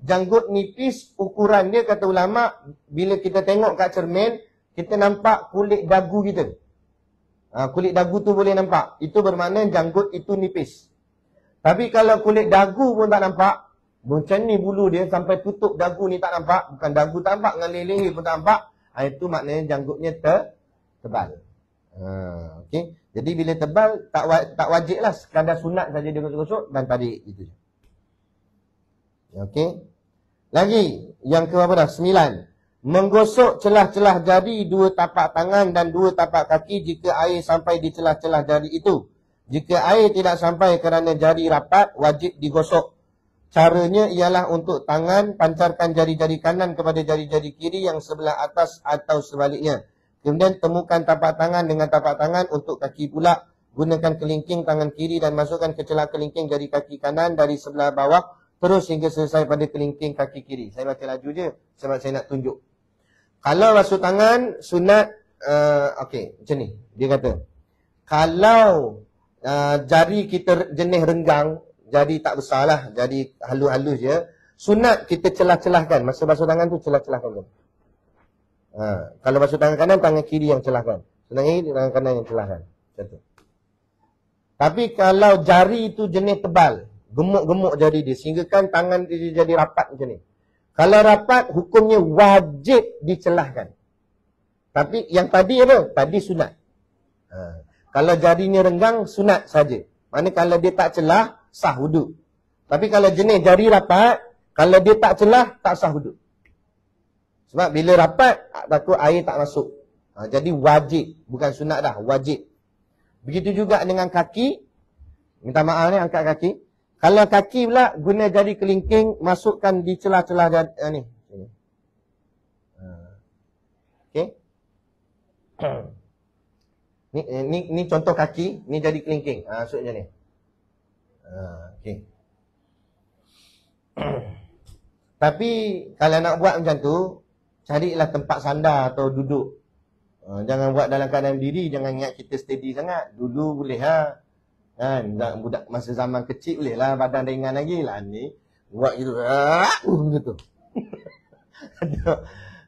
Janggut nipis, ukuran dia kata ulama, bila kita tengok kat cermin, kita nampak kulit dagu kita. Kulit dagu tu boleh nampak. Itu bermakna janggut itu nipis. Tapi kalau kulit dagu pun tak nampak, macam ni bulu dia sampai tutup dagu ni tak nampak, bukan dagu tak nampak, dengan leher pun tak nampak, itu maknanya janggutnya tebal. Okey. Jadi bila tebal, tak wajib lah, sekadar sunat saja dia gosok-gosok dan tarik gitu. Okey. Lagi, yang ke berapa dah? 9. Menggosok celah-celah jari 2 tapak tangan dan 2 tapak kaki jika air sampai di celah-celah jari itu. Jika air tidak sampai kerana jari rapat, wajib digosok. Caranya ialah untuk tangan, pancarkan jari-jari kanan kepada jari-jari kiri yang sebelah atas atau sebaliknya. Kemudian temukan tapak tangan dengan tapak tangan untuk kaki pula. Gunakan kelingking tangan kiri dan masukkan ke celah kelingking jari kaki kanan dari sebelah bawah. Terus hingga selesai pada kelingking kaki kiri. Saya baca laju je sebab saya nak tunjuk. Kalau basuh tangan, sunat, okey, macam ni. Dia kata, kalau jari kita jenis renggang, jari tak besar lah, jari halus-halus je, sunat kita celah-celahkan. Masa basuh tangan tu celah-celahkan. Kalau basuh tangan kanan, tangan kiri yang celahkan. Tangan kiri, tangan kanan yang celahkan. Macam tu. Tapi kalau jari tu jenis tebal, gemuk-gemuk jari dia, sehingga kan tangan dia jadi rapat macam ni. Kalau rapat, hukumnya wajib dicelahkan. Tapi yang tadi apa? Tadi sunat. Kalau jarinya renggang, sunat saja. Maksudnya kalau dia tak celah, sah wuduk. Tapi kalau jenis jari rapat, kalau dia tak celah, tak sah wuduk. Sebab bila rapat, takut air tak masuk. Jadi wajib. Bukan sunat dah, wajib. Begitu juga dengan kaki. Minta maaf ni, angkat kaki. Kalau kaki pula, guna jari kelingking, masukkan di celah-celah ni. Okey. Ni contoh kaki, ni jari kelingking. Masuk macam ni. Okey. Tapi, kalau nak buat macam tu, carilah tempat sandar atau duduk. Jangan buat dalam keadaan diri, jangan ingat kita steady sangat. Dulu boleh lah. Kan, budak masa zaman kecil boleh lah, badan ringan lagi lah ni. Buat gitu, gitu.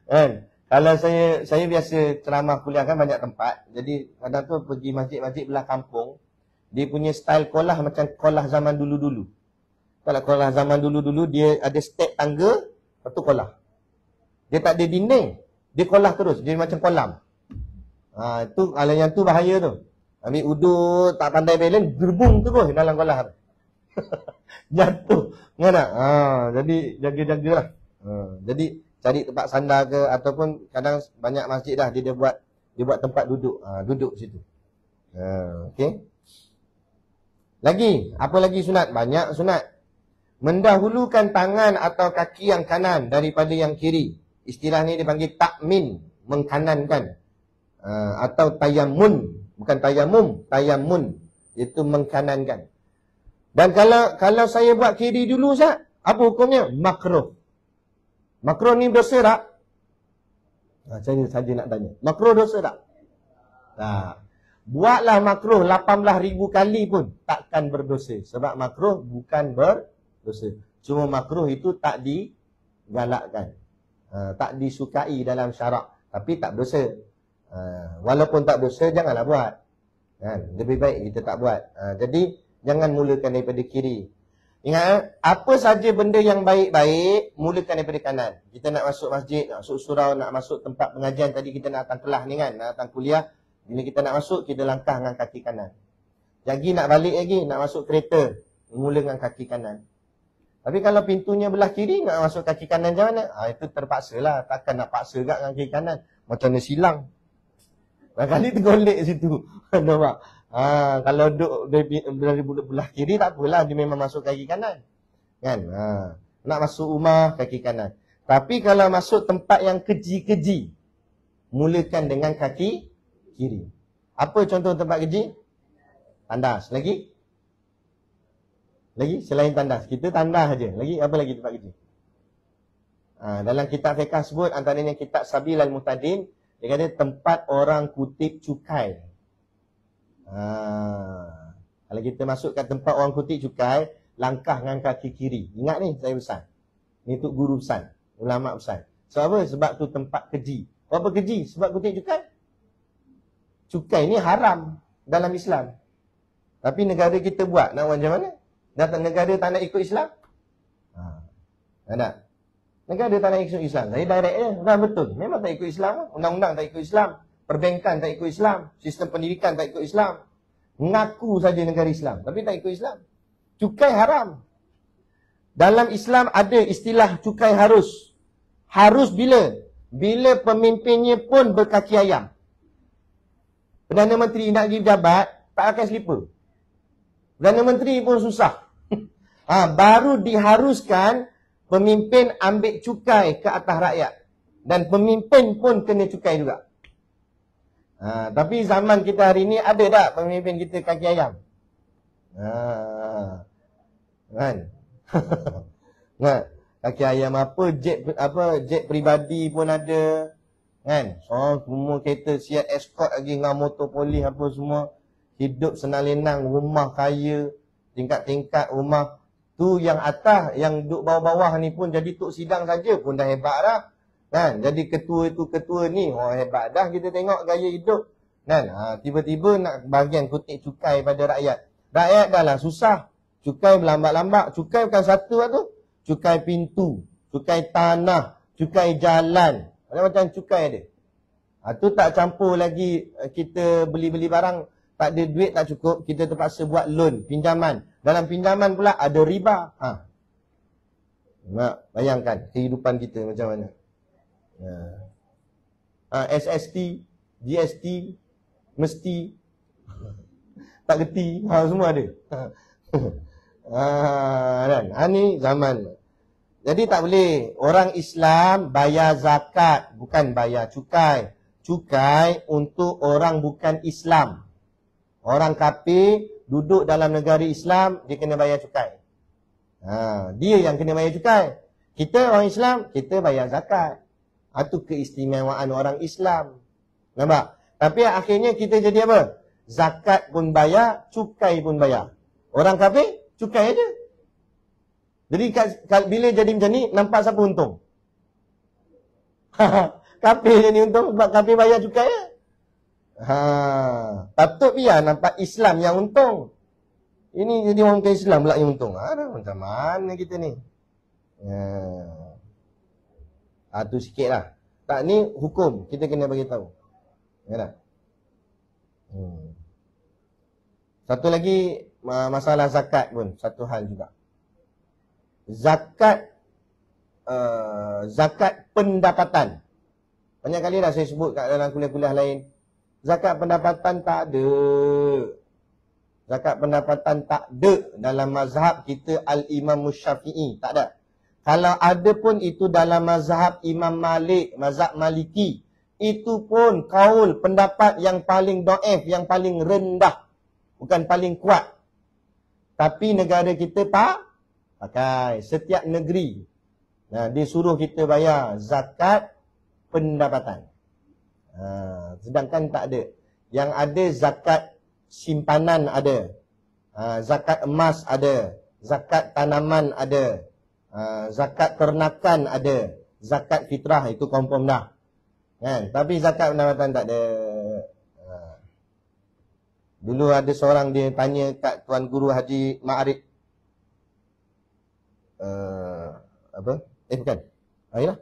Kan, kalau saya biasa ceramah kuliah kan banyak tempat. Jadi kadang tu pergi masjid-masjid belah kampung, dia punya style kolah macam kolah zaman dulu-dulu. Kalau kolah zaman dulu-dulu, dia ada step tangga, lepas tu kolah. Dia tak ada dinding, dia kolah terus, dia macam kolam. Itu kalau yang tu bahaya tu. Ambil uduk, tak pandai balance, gerbung terus dalam kolah. Jatuh. Mana? Jadi jaga-jagalah. Jadi cari tempat sandar ke, ataupun kadang banyak masjid dah dia buat tempat duduk. Duduk situ. Okey. Lagi, apa lagi sunat? Banyak sunat. Mendahulukan tangan atau kaki yang kanan daripada yang kiri. Istilah ni dipanggil takmin, mengkanankan. Atau tayamun. Bukan tayamum, tayamun. Itu mengkanankan. Dan kalau saya buat kiri dulu, Ustaz, apa hukumnya? Makruh. Makruh ni dosa tak? Saya saja nak tanya. Makruh dosa tak? Buatlah makruh 18,000 kali pun takkan berdosa. Sebab makruh bukan berdosa. Cuma makruh itu tak digalakkan. Tak disukai dalam syarak. Tapi tak berdosa. Walaupun tak berdosa, janganlah buat. Lebih baik kita tak buat. Jadi, jangan mulakan daripada kiri. Ingat, apa saja benda yang baik-baik, mulakan daripada kanan. Kita nak masuk masjid, nak masuk surau, nak masuk tempat pengajian. Tadi kita nak datang kelas ni kan, nak datang kuliah. Bila kita nak masuk, kita langkah dengan kaki kanan. Lagi nak balik lagi, nak masuk kereta, mula dengan kaki kanan. Tapi kalau pintunya belah kiri, nak masuk kaki kanan macam mana? Itu terpaksa lah. Takkan nak paksa kat dengan kaki kanan. Macam mana silang. Kali tergolek situ. Nampak? Kalau duduk dari belah kiri tak apalah, dia memang masuk kaki kanan. Kan? Nak masuk rumah kaki kanan. Tapi kalau masuk tempat yang keji-keji, mulakan dengan kaki kiri. Apa contoh tempat keji? Tandas. Lagi? Lagi? Selain tandas. Kita tandas saja. Lagi? Apa lagi tempat keji? Dalam kitab fiqh sebut, antaranya kitab Sabil al-Muhtadin, dia kata tempat orang kutip cukai. Kalau kita masuk kat tempat orang kutip cukai, langkah dengan kaki kiri. Ingat ni, saya pesan. Ni untuk guru pesan. Ulama pesan. Sebab apa? Sebab tu tempat keji. Apa keji? Sebab kutip cukai. Cukai ni haram dalam Islam. Tapi negara kita buat, nak macam mana? Datang negara tak nak ikut Islam? Tak nak. Negara tak nak ikut Islam. Saya direct je. Bukan betul. Memang tak ikut Islam. Undang-undang tak ikut Islam. Perbankan tak ikut Islam. Sistem pendidikan tak ikut Islam. Mengaku saja negara Islam. Tapi tak ikut Islam. Cukai haram. Dalam Islam ada istilah cukai harus. Harus bila? Bila pemimpinnya pun berkaki ayam. Perdana Menteri nak pergi jabat, tak akan slipper. Perdana Menteri pun susah. Baru diharuskan pemimpin ambil cukai ke atas rakyat. Dan pemimpin pun kena cukai juga. Tapi zaman kita hari ni ada tak pemimpin kita kaki ayam? Kan? Kaki ayam jet peribadi pun ada. Kan? So, semua kereta siap escort lagi dengan motor polis apa semua. Hidup senang lenang, rumah kaya, tingkat-tingkat rumah. Tu yang atas, yang duduk bawah-bawah ni pun jadi tok sidang saja pun dah hebat dah. Kan? Jadi ketua tu ketua ni, hebat dah kita tengok gaya hidup. Kan? Tiba-tiba nak bahagian kutip cukai pada rakyat. Rakyat dah lah susah. Cukai berlambak-lambak. Cukai bukan satu lah tu. Cukai pintu, cukai tanah, cukai jalan. Macam-macam cukai ada. Tu tak campur lagi kita beli-beli barang, tak ada duit tak cukup, kita terpaksa buat loan, pinjaman. Dalam pinjaman pula ada riba. Nak bayangkan kehidupan kita macam mana. SST, GST, mesti, tak gerti, semua ada. Kan? Ni zaman. Jadi tak boleh. Orang Islam bayar zakat, bukan bayar cukai. Cukai untuk orang bukan Islam. Orang kafir duduk dalam negara Islam, dia kena bayar cukai. Dia yang kena bayar cukai. Kita orang Islam, kita bayar zakat. Itu keistimewaan orang Islam. Nampak? Tapi akhirnya kita jadi apa? Zakat pun bayar, cukai pun bayar. Orang kafir, cukai aja. Jadi bila jadi macam ni, nampak siapa untung? Kafir jadi untung sebab kafir bayar cukai ya? Patut biar nampak Islam yang untung. Ini jadi orang ke Islam pula yang untung. Macam mana kita ni? Tu sikit lah. Tak, ni hukum. Kita kena bagi tahu. Ya tak? Satu lagi masalah zakat pun. Satu hal juga. Zakat pendapatan. Banyak kali dah saya sebut kat dalam kuliah-kuliah lain. Zakat pendapatan tak ada. Zakat pendapatan tak ada dalam mazhab kita Al-Imam Syafi'i. Tak ada. Kalau ada pun itu dalam mazhab Imam Malik, mazhab Maliki. Itu pun kaul pendapat yang paling dhaif, yang paling rendah. Bukan paling kuat. Tapi negara kita pakai. Setiap negeri. Dia suruh kita bayar zakat pendapatan. Sedangkan tak ada. Yang ada zakat simpanan ada. Zakat emas ada. Zakat tanaman ada. Zakat ternakan ada. Zakat fitrah itu confirm dah. Kan? Tapi zakat pendapatan tak ada. Dulu ada seorang dia tanya kat Tuan Guru Haji Ma'arif. Bukan. Ayolah.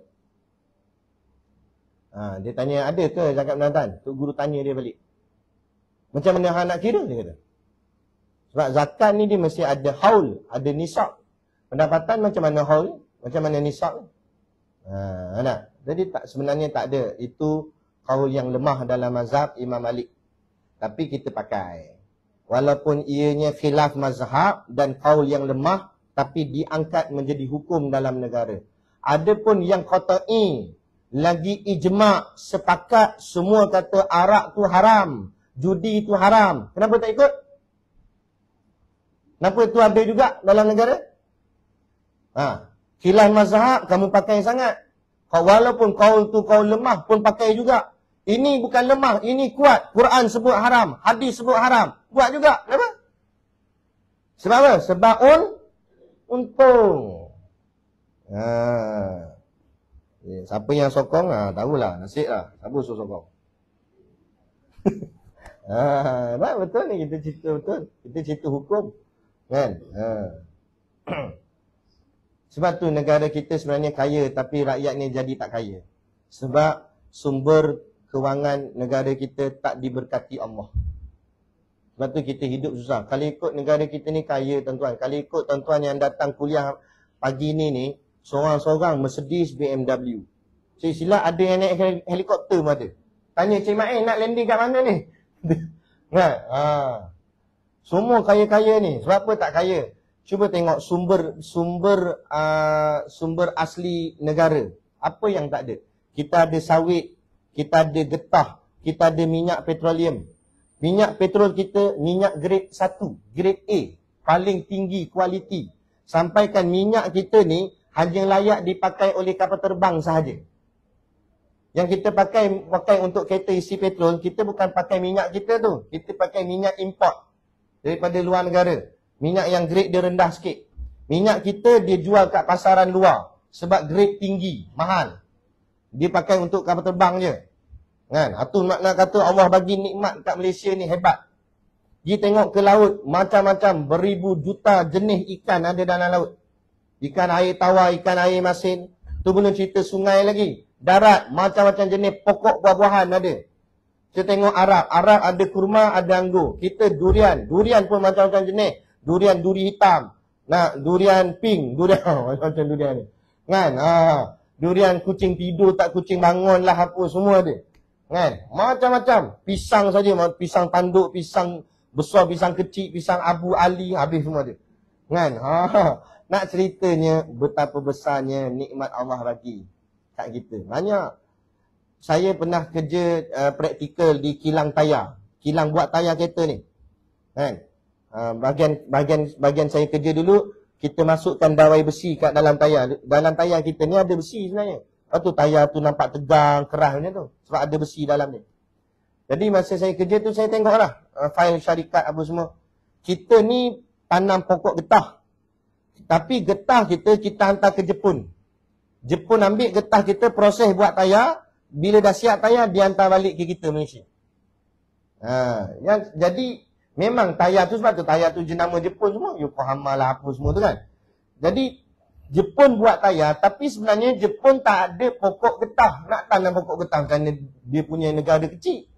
Dia tanya ada ke zakat pendapatan? Tok Guru tanya dia balik. Macam mana hang nak kira? Dia kata. Sebab zakat ni dia mesti ada haul, ada nisab. Pendapatan macam mana haul? Macam mana nisab? Jadi sebenarnya tak ada. Itu kaul yang lemah dalam mazhab Imam Malik. Tapi kita pakai. Walaupun ianya khilaf mazhab dan kaul yang lemah, tapi diangkat menjadi hukum dalam negara. Adapun yang qata'i, lagi ijma' sepakat semua kata arak tu haram, judi tu haram. Kenapa tak ikut? Kenapa itu ada juga dalam negara? Khilaf mazhab kamu pakai sangat. Walaupun kaul tu kaul lemah pun pakai juga. Ini bukan lemah, ini kuat. Quran sebut haram, hadis sebut haram. Buat juga. Kenapa? Sebab apa? Sebab untung. Siapa yang sokong? Tahulah, nasib lah. Siapa suruh sokong? Betul ni, kita cerita betul. Kita cerita hukum. Kan? Sebab tu negara kita sebenarnya kaya, tapi rakyatnya jadi tak kaya. Sebab sumber kewangan negara kita tak diberkati Allah. Sebab tu kita hidup susah. Kalau ikut negara kita ni kaya tuan-tuan. Kalau ikut tuan-tuan yang datang kuliah pagi ni, seorang-seorang Mercedes BMW. Cik silap ada yang naik helikopter pun ada. Tanya Cik Main nak landing kat mana ni? Semua kaya-kaya ni. Sebab apa tak kaya? Cuba tengok sumber asli negara. Apa yang tak ada? Kita ada sawit, kita ada getah, kita ada minyak petroleum. Minyak petrol kita minyak grade 1, grade A, paling tinggi kualiti. Sampaikan minyak kita ni hanya layak dipakai oleh kapal terbang sahaja. Yang kita pakai untuk kereta isi petrol, kita bukan pakai minyak kita tu. Kita pakai minyak import daripada luar negara. Minyak yang grade dia rendah sikit. Minyak kita dia jual kat pasaran luar. Sebab grade tinggi, mahal. Dia pakai untuk kapal terbang je. Kan? Itu makna kata Allah bagi nikmat kat Malaysia ni hebat. Dia tengok ke laut, macam-macam beribu juta jenis ikan ada dalam laut. Ikan air tawar, ikan air masin. Tu belum cerita sungai lagi. Darat, macam-macam jenis pokok buah-buahan ada. Kita tengok Arab ada kurma, ada anggur. Kita durian pun macam-macam jenis. Durian duri hitam. Durian pink, durian macam durian ni. Kan? Durian kucing tidur tak kucing bangun lah apa semua ada. Kan? Macam-macam. Pisang saja, pisang tanduk, pisang besar, pisang kecil, pisang Abu Ali, habis semua ada. Kan? Nak ceritanya betapa besarnya nikmat Allah bagi kat kita. Banyak. Saya pernah kerja praktikal di kilang tayar. Kilang buat tayar kereta ni. Kan? Bahagian saya kerja dulu, kita masukkan dawai besi kat dalam tayar. Dalam tayar kita ni ada besi sebenarnya. Lepas tu tayar tu nampak tegang, keras macam tu. Sebab ada besi dalam ni. Jadi masa saya kerja tu saya tengoklah fail syarikat apa semua. Kita ni tanam pokok getah. Tapi getah kita hantar ke Jepun. Jepun ambil getah kita, proses buat tayar. Bila dah siap tayar, dia hantar balik ke kita Malaysia. Jadi memang tayar tu, sebab tu tayar tu jenama Jepun semua. Yokohama lah apa semua tu kan. Jadi Jepun buat tayar, tapi sebenarnya Jepun tak ada pokok getah. Nak tanam pokok getah kerana dia punya negara kecil.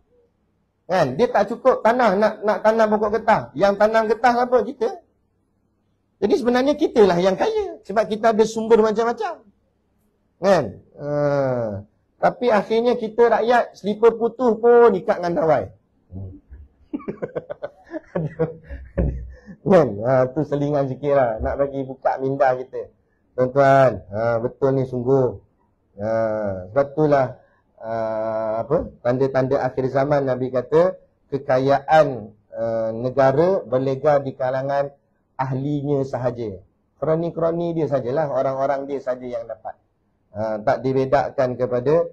Kan? Dia tak cukup tanah nak tanam pokok getah. Yang tanam getah apa? Kita. Jadi sebenarnya kita lah yang kaya. Sebab kita ada sumber macam-macam. Kan? Tapi akhirnya kita rakyat slipper putus pun ikat dengan dawai. Kan? Tu selingan sikit lah. Nak bagi buka minda kita. Tuan-tuan, betul ni sungguh. Sebab itulah tanda-tanda akhir zaman Nabi kata kekayaan negara berlega di kalangan ahlinya sahaja. Kroni-kroni dia sajalah, orang-orang dia saja yang dapat. Tak dibedakkan kepada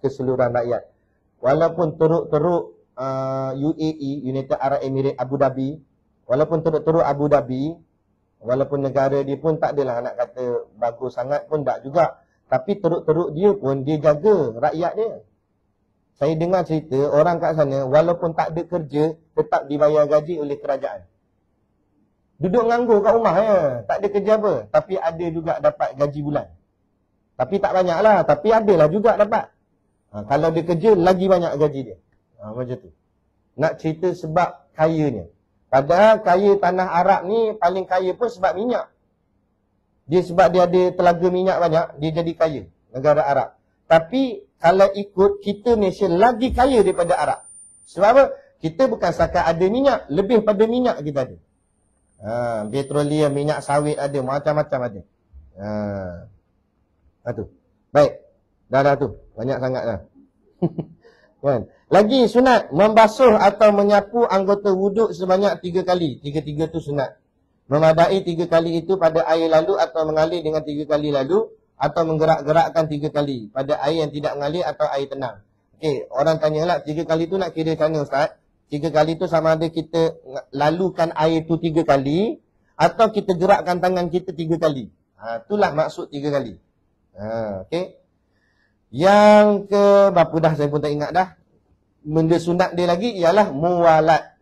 keseluruhan rakyat. Walaupun teruk-teruk UAE, United Arab Emirates, Abu Dhabi, walaupun teruk-teruk Abu Dhabi, walaupun negara dia pun tak adalah nak kata bagus sangat pun tak juga. Tapi teruk-teruk dia pun dia jaga rakyat dia. Saya dengar cerita orang kat sana walaupun tak ada kerja tetap dibayar gaji oleh kerajaan. Duduk nganggur kat rumah ya, tak ada kerja apa, tapi ada juga dapat gaji bulan. Tapi tak banyak lah, tapi adalah juga dapat. Kalau dia kerja lagi banyak gaji dia. Macam tu. Nak cerita sebab kayanya. Padahal kaya tanah Arab ni paling kaya pun sebab minyak. Dia sebab dia ada telaga minyak banyak, dia jadi kaya negara Arab. Tapi kalau ikut kita Malaysia lagi kaya daripada Arab. Sebab apa? Kita bukan setakat ada minyak, lebih pada minyak kita ada. Petroleum, minyak sawit ada, macam-macam ada. Itu. Baik. Dah tu. Banyak sangat dah. Kan? Lagi sunat membasuh atau menyapu anggota wuduk sebanyak 3 kali. 3-3 tu sunat. Memadai 3 kali itu pada air lalu atau mengalir dengan 3 kali lalu atau menggerak-gerakkan 3 kali pada air yang tidak mengalir atau air tenang. Okey, orang tanyalah 3 kali tu nak kira macam mana Ustaz? 3 kali tu sama ada kita lalukan air tu 3 kali atau kita gerakkan tangan kita 3 kali. Itulah maksud 3 kali. Okey. Yang ke berapa dah saya pun tak ingat dah. Benda sunat dia lagi ialah muwalat.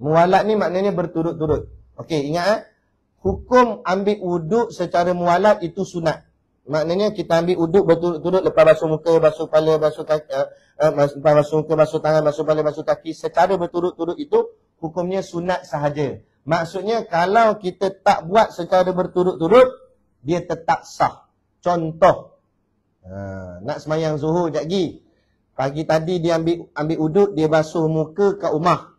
Muwalat ni maknanya berturut-turut. Okey, ingat hukum ambil wuduk secara muwalat itu sunat. Maknanya kita ambil wuduk berturut-turut, lepas basuh muka, basuh kepala, basuh kaki, basuh muka, basuh tangan, basuh kepala, basuh kaki secara berturut-turut itu hukumnya sunat sahaja. Maksudnya kalau kita tak buat secara berturut-turut, dia tetap sah. Contoh, nak semayang zuhur sekejap lagi. Pagi tadi dia ambil wuduk, dia basuh muka kat rumah.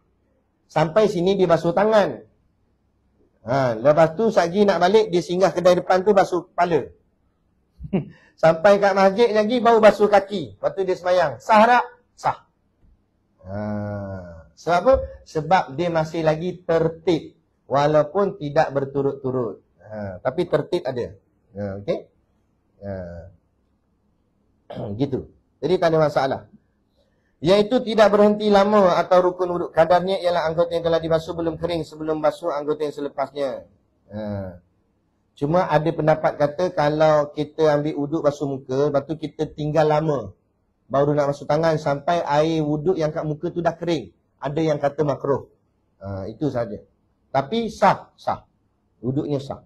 Sampai sini dia basuh tangan. Lepas tu sekejap lagi nak balik, dia singgah kedai depan tu basuh kepala. Sampai kat masjid lagi baru basuh kaki. Lepas tu dia semayang. Sah tak? Sah. Sebab apa? Sebab dia masih lagi tertib. Walaupun tidak berturut-turut. Tapi tertib ada. Okey? Gitu. Jadi tak ada masalah. Iaitu tidak berhenti lama atau rukun wuduk. Kadarnya ialah anggota yang telah dibasuh belum kering sebelum basuh anggota yang selepasnya. Cuma ada pendapat kata kalau kita ambil wuduk basuh muka, lepas tu kita tinggal lama baru nak basuh tangan sampai air wuduk yang kat muka tu dah kering. Ada yang kata makruh. Itu saja. Tapi sah. Wuduknya sah.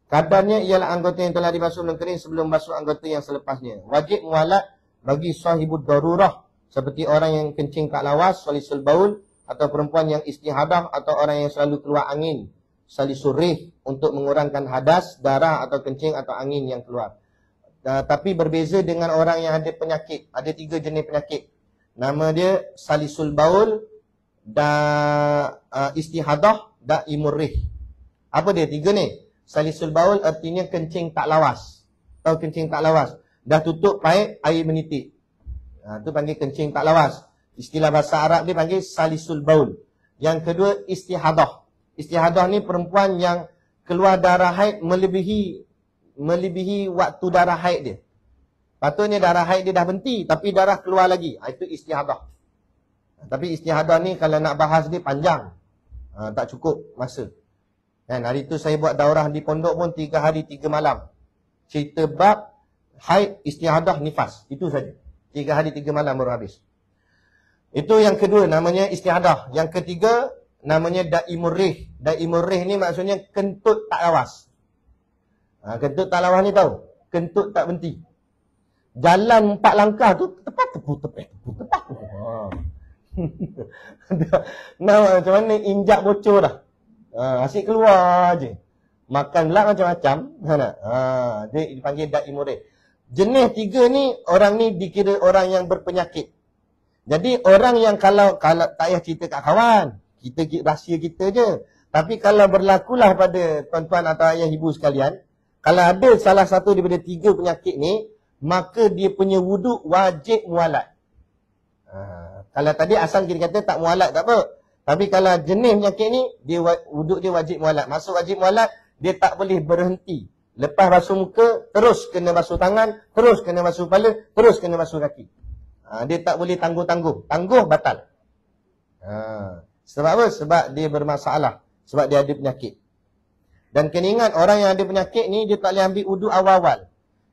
Kadarnya ialah anggota yang telah dibasuh belum kering sebelum basuh anggota yang selepasnya. Wajib muwalat bagi sahibud darurah, seperti orang yang kencing tak lawas, salisul baul, atau perempuan yang istihadah, atau orang yang selalu keluar angin, salisul rih, untuk mengurangkan hadas, darah atau kencing atau angin yang keluar. Tapi berbeza dengan orang yang ada penyakit. Ada 3 jenis penyakit. Nama dia salisul baul, istihadah, dan imurrih. Apa dia 3 ni? Salisul baul artinya kencing tak lawas. Tahu kencing tak lawas? Dah tutup paip, air menitik. Itu panggil kencing tak lawas. Istilah bahasa Arab dia panggil salisul baul. Yang kedua istihadah. Istihadah ni perempuan yang keluar darah haid melebihi waktu darah haid dia. Patutnya darah haid dia dah berhenti, tapi darah keluar lagi. Itu istihadah. Tapi istihadah ni kalau nak bahas dia panjang. Tak cukup masa. Kan, hari tu saya buat daurah di pondok pun 3 hari 3 malam. Cerita bab haid, istihadah, nifas. Itu saja. 3 hari 3 malam baru habis. Itu yang kedua, namanya istihadah. Yang ketiga, namanya daimurrih. Daimurrih ni maksudnya kentut tak lawas. Kentut tak lawas ni tahu? Kentut tak berhenti. Jalan 4 langkah tu, tepat. Nah, macam mana injak bocor dah. Asyik keluar je. Makan pula macam-macam. Dia dipanggil daimurrih. Jenis 3 ni, orang ni dikira orang yang berpenyakit. Jadi orang yang kalau tak payah cerita kat kawan, kita rahsia kita je. Tapi kalau berlakulah pada tuan-tuan atau ayah ibu sekalian, kalau ada salah satu daripada 3 penyakit ni, maka dia punya wuduk wajib muwalat. Kalau tadi asal kita kata tak muwalat tak apa. Tapi kalau jenis penyakit ni, wuduk dia wajib muwalat. Maksud wajib muwalat, dia tak boleh berhenti. Lepas basuh muka, terus kena basuh tangan, terus kena basuh kepala, terus kena basuh kaki. Dia tak boleh tangguh-tangguh. Tangguh, batal. Sebab apa? Sebab dia bermasalah. Sebab dia ada penyakit. Dan kena ingat, orang yang ada penyakit ni, dia tak boleh ambil wuduk awal-awal.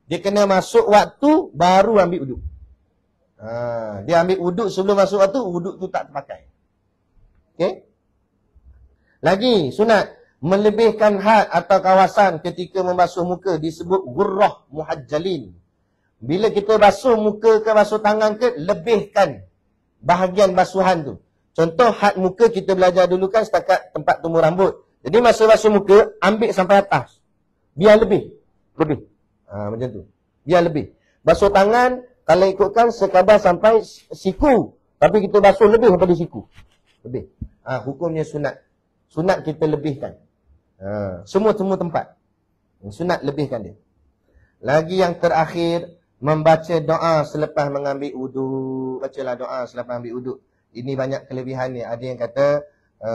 Dia kena masuk waktu, baru ambil wuduk. Dia ambil wuduk sebelum masuk waktu, wuduk tu tak terpakai. Okey? Lagi, sunat. Melebihkan had atau kawasan ketika membasuh muka disebut gurrah muhajjalin. Bila kita basuh muka ke basuh tangan ke, lebihkan bahagian basuhan tu. Contoh had muka kita belajar dulu kan setakat tempat tumbuh rambut. Jadi masa basuh muka, ambil sampai atas. Biar lebih. Macam tu. Biar lebih. Basuh tangan, kalau ikutkan sekadar sampai siku. Tapi kita basuh lebih daripada siku. Lebih. Hukumnya sunat. Sunat kita lebihkan. Semua tempat. Sunat lebihkan dia. Lagi yang terakhir, membaca doa selepas mengambil uduk. Bacalah doa selepas ambil uduk. Ini banyak kelebihan ni. Ada yang kata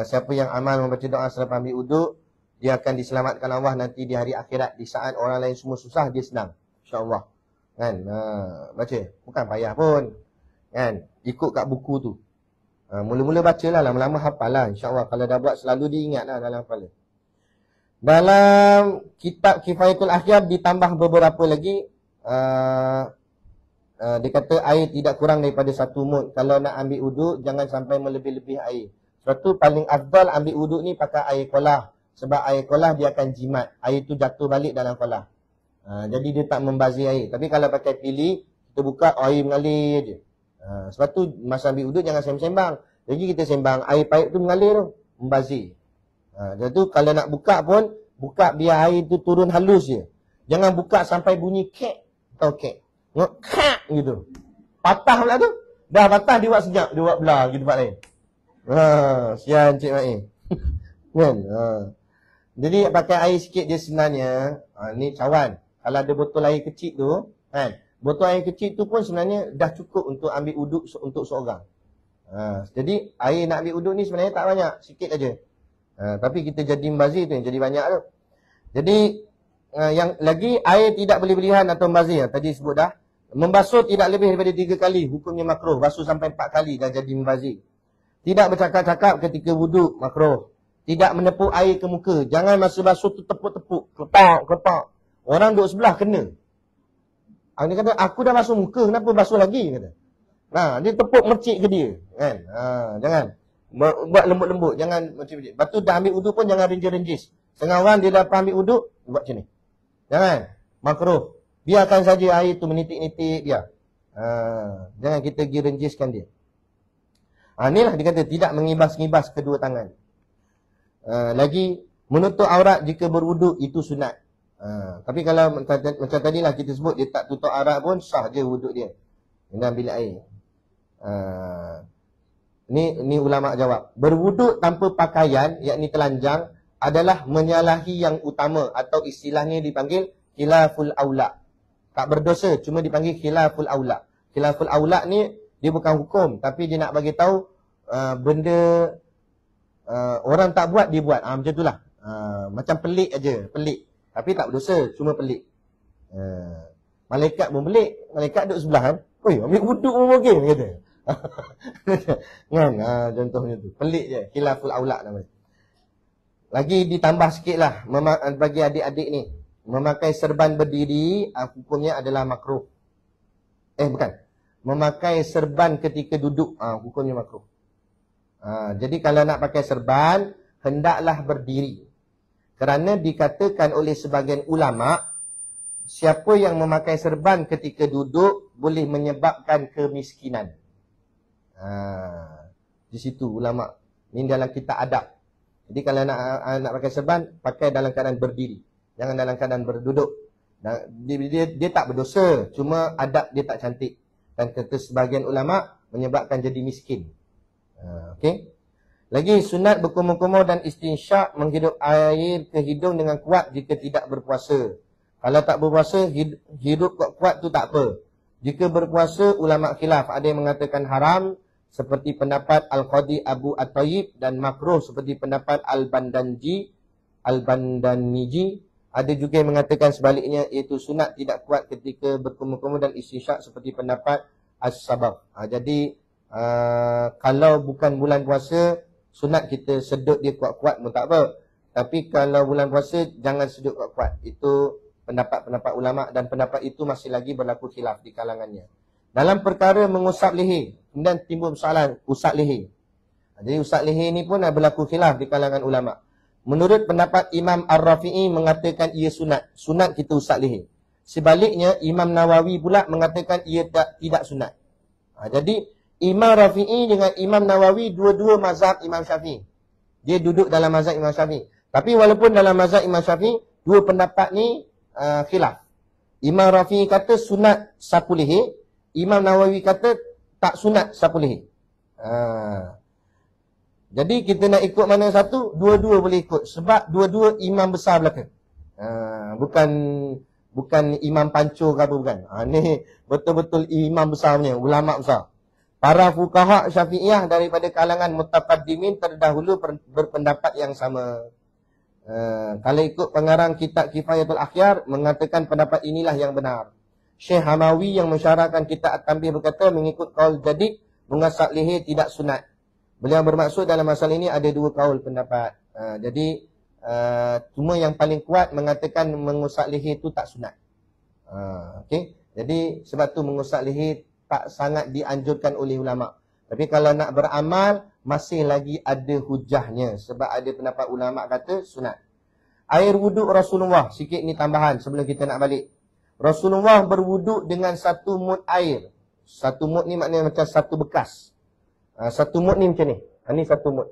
siapa yang amal membaca doa selepas ambil uduk, dia akan diselamatkan Allah nanti di hari akhirat. Di saat orang lain semua susah, dia senang. InsyaAllah. Kan? Baca. Bukan payah pun. Kan? Ikut kat buku tu. Mula-mula bacalah, lama-lama hafal lah. InsyaAllah. Kalau dah buat selalu diingat lah dalam kepala. Dalam kitab Kifayatul Ahyab ditambah beberapa lagi. Dia kata air tidak kurang daripada 1 mud. Kalau nak ambil uduk, jangan sampai melebih-lebih air. Sebab tu paling afdal ambil uduk ni pakai air kolah. Sebab air kolah dia akan jimat. Air tu jatuh balik dalam kolah. Jadi dia tak membazir air. Tapi kalau pakai pilih, kita buka air mengalir je. Sebab tu masa ambil uduk jangan sembang-sembang. Jadi kita sembang, air paip tu mengalir tu. Membazir. Jadi tu kalau nak buka pun, buka biar air tu turun halus je. Jangan buka sampai bunyi kek. Atau kek. Kek gitu. Patah pula tu. Dah patah dia buat senyap. Dia buat belah gitu tempat lain. Sian Cik Mai. Kan? Jadi pakai air sikit je sebenarnya. Ni cawan. Kalau ada botol air kecil tu, kan? Botol air kecil tu pun sebenarnya dah cukup untuk ambil uduk untuk seorang. Jadi air nak ambil uduk ni sebenarnya tak banyak. Sikit aja. Tapi kita jadi membazir tu yang jadi banyak tu. Jadi yang lagi air tidak boleh berlebihan atau membazir. Tadi sebut dah. Membasuh tidak lebih daripada 3 kali. Hukumnya makruh. Basuh sampai 4 kali dah jadi membazir. Tidak bercakap-cakap ketika wuduk. Makruh. Tidak menepuk air ke muka. Jangan masa basuh tu tepuk-tepuk. Kelepak. Orang duduk sebelah kena. Dia kata, aku dah basuh muka. Kenapa basuh lagi? Kata. Dia tepuk mercik ke dia. Kan? Jangan. Buat lembut-lembut. Jangan mercik-mercik. Lepas tu dah ambil wuduk pun jangan renjis-renjis. Setengah orang dia dah ambil wuduk. Buat macam ni. Jangan. Makruh. Biarkan saja air tu menitik-nitik biar. Jangan kita pergi renjiskan dia. Inilah dia kata tidak mengibas-ngibas kedua tangan. Lagi menutup aurat jika berwuduk itu sunat. Tapi kalau macam tadilah kita sebut dia tak tutup aurat pun sah je wuduk dia. Kena ambil air. Ni ulama jawab. Berwuduk tanpa pakaian yakni telanjang adalah menyalahi yang utama atau istilahnya dipanggil khilaful aula. Tak berdosa, cuma dipanggil khilaful aula. Khilaful aula ni dia bukan hukum, tapi dia nak bagi tahu benda orang tak buat dia buat. Macam itulah. Macam pelik aja, pelik. Tapi tak berdosa, cuma pelik. Malaikat pun pelik. Malaikat duduk sebelah kan. Oi, ambil wuduk pun okey kata. Kan? Contohnya tu. Pelik je, khilaful aula namanya. Lagi ditambah sikitlah bagi adik-adik ni. Memakai serban berdiri hukumnya adalah makruh. Bukan. Memakai serban ketika duduk hukumnya makruh. Jadi kalau nak pakai serban, hendaklah berdiri. Kerana dikatakan oleh sebagian ulama, siapa yang memakai serban ketika duduk boleh menyebabkan kemiskinan. Di situ ulama. Ini dalam kitab adab. Jadi kalau nak pakai serban, pakai dalam keadaan berdiri. Jangan dalam keadaan berduduk. Dia tak berdosa. Cuma adab dia tak cantik. Dan kata sebagian ulama menyebabkan jadi miskin. Okey. Lagi sunat berkumur-kumur dan istinsyak menghirup air ke hidung dengan kuat jika tidak berpuasa. Kalau tak berpuasa, hidup kuat-kuat tu tak apa. Jika berpuasa, ulama khilaf. Ada yang mengatakan haram seperti pendapat Al-Qadi Abu At-Tayyib dan makruh seperti pendapat Al-Bandaniji. Ada juga yang mengatakan sebaliknya iaitu sunat tidak kuat ketika berkumur-kumur dan istinsyak seperti pendapat As-Sabah. Jadi kalau bukan bulan puasa, sunat kita sedut dia kuat-kuat pun tak apa. Tapi kalau bulan puasa, jangan sedut kuat-kuat. Itu pendapat-pendapat ulama dan pendapat itu masih lagi berlaku khilaf di kalangannya. Dalam perkara mengusap leher, kemudian timbul persoalan usap leher. Jadi usap leher ni pun berlaku khilaf di kalangan ulama. Menurut pendapat Imam Ar-Rafi'i mengatakan ia sunat. Sunat kita usap leher. Sebaliknya Imam Nawawi pula mengatakan ia tidak sunat. Jadi Imam Rafi'i dengan Imam Nawawi dua-dua mazhab Imam Syafi'i. Dia duduk dalam mazhab Imam Syafi'i. Tapi walaupun dalam mazhab Imam Syafi'i, dua pendapat ni khilaf. Imam Rafi'i kata sunat sapu leher. Imam Nawawi kata tak sunat sapu leher. Jadi kita nak ikut mana satu, dua-dua boleh ikut. Sebab dua-dua imam besar belaka. Bukan imam panco ke apa, bukan. Ni betul-betul imam besar punya, ulama besar. Para fuqaha Syafi'iyah daripada kalangan mutaqaddimin terdahulu berpendapat yang sama. Kalau ikut pengarang kitab Kifayatul Akhyar, mengatakan pendapat inilah yang benar. Syekh Hamawi yang mensyarahkan kitab At-Tanbih berkata, mengikut kaul jadid, mengasak leher tidak sunat. Beliau bermaksud dalam masalah ini ada dua kaul pendapat. Jadi, cuma yang paling kuat mengatakan mengusap leher itu tak sunat. Okay? Jadi, sebab tu mengusap leher tak sangat dianjurkan oleh ulama'. Tapi kalau nak beramal, masih lagi ada hujahnya. Sebab ada pendapat ulama' kata sunat. Air wuduk Rasulullah. Sikit ni tambahan sebelum kita nak balik. Rasulullah berwuduk dengan satu mud air. Satu mud ni maknanya macam satu bekas. Satu mud ni macam ni. Ni satu mud.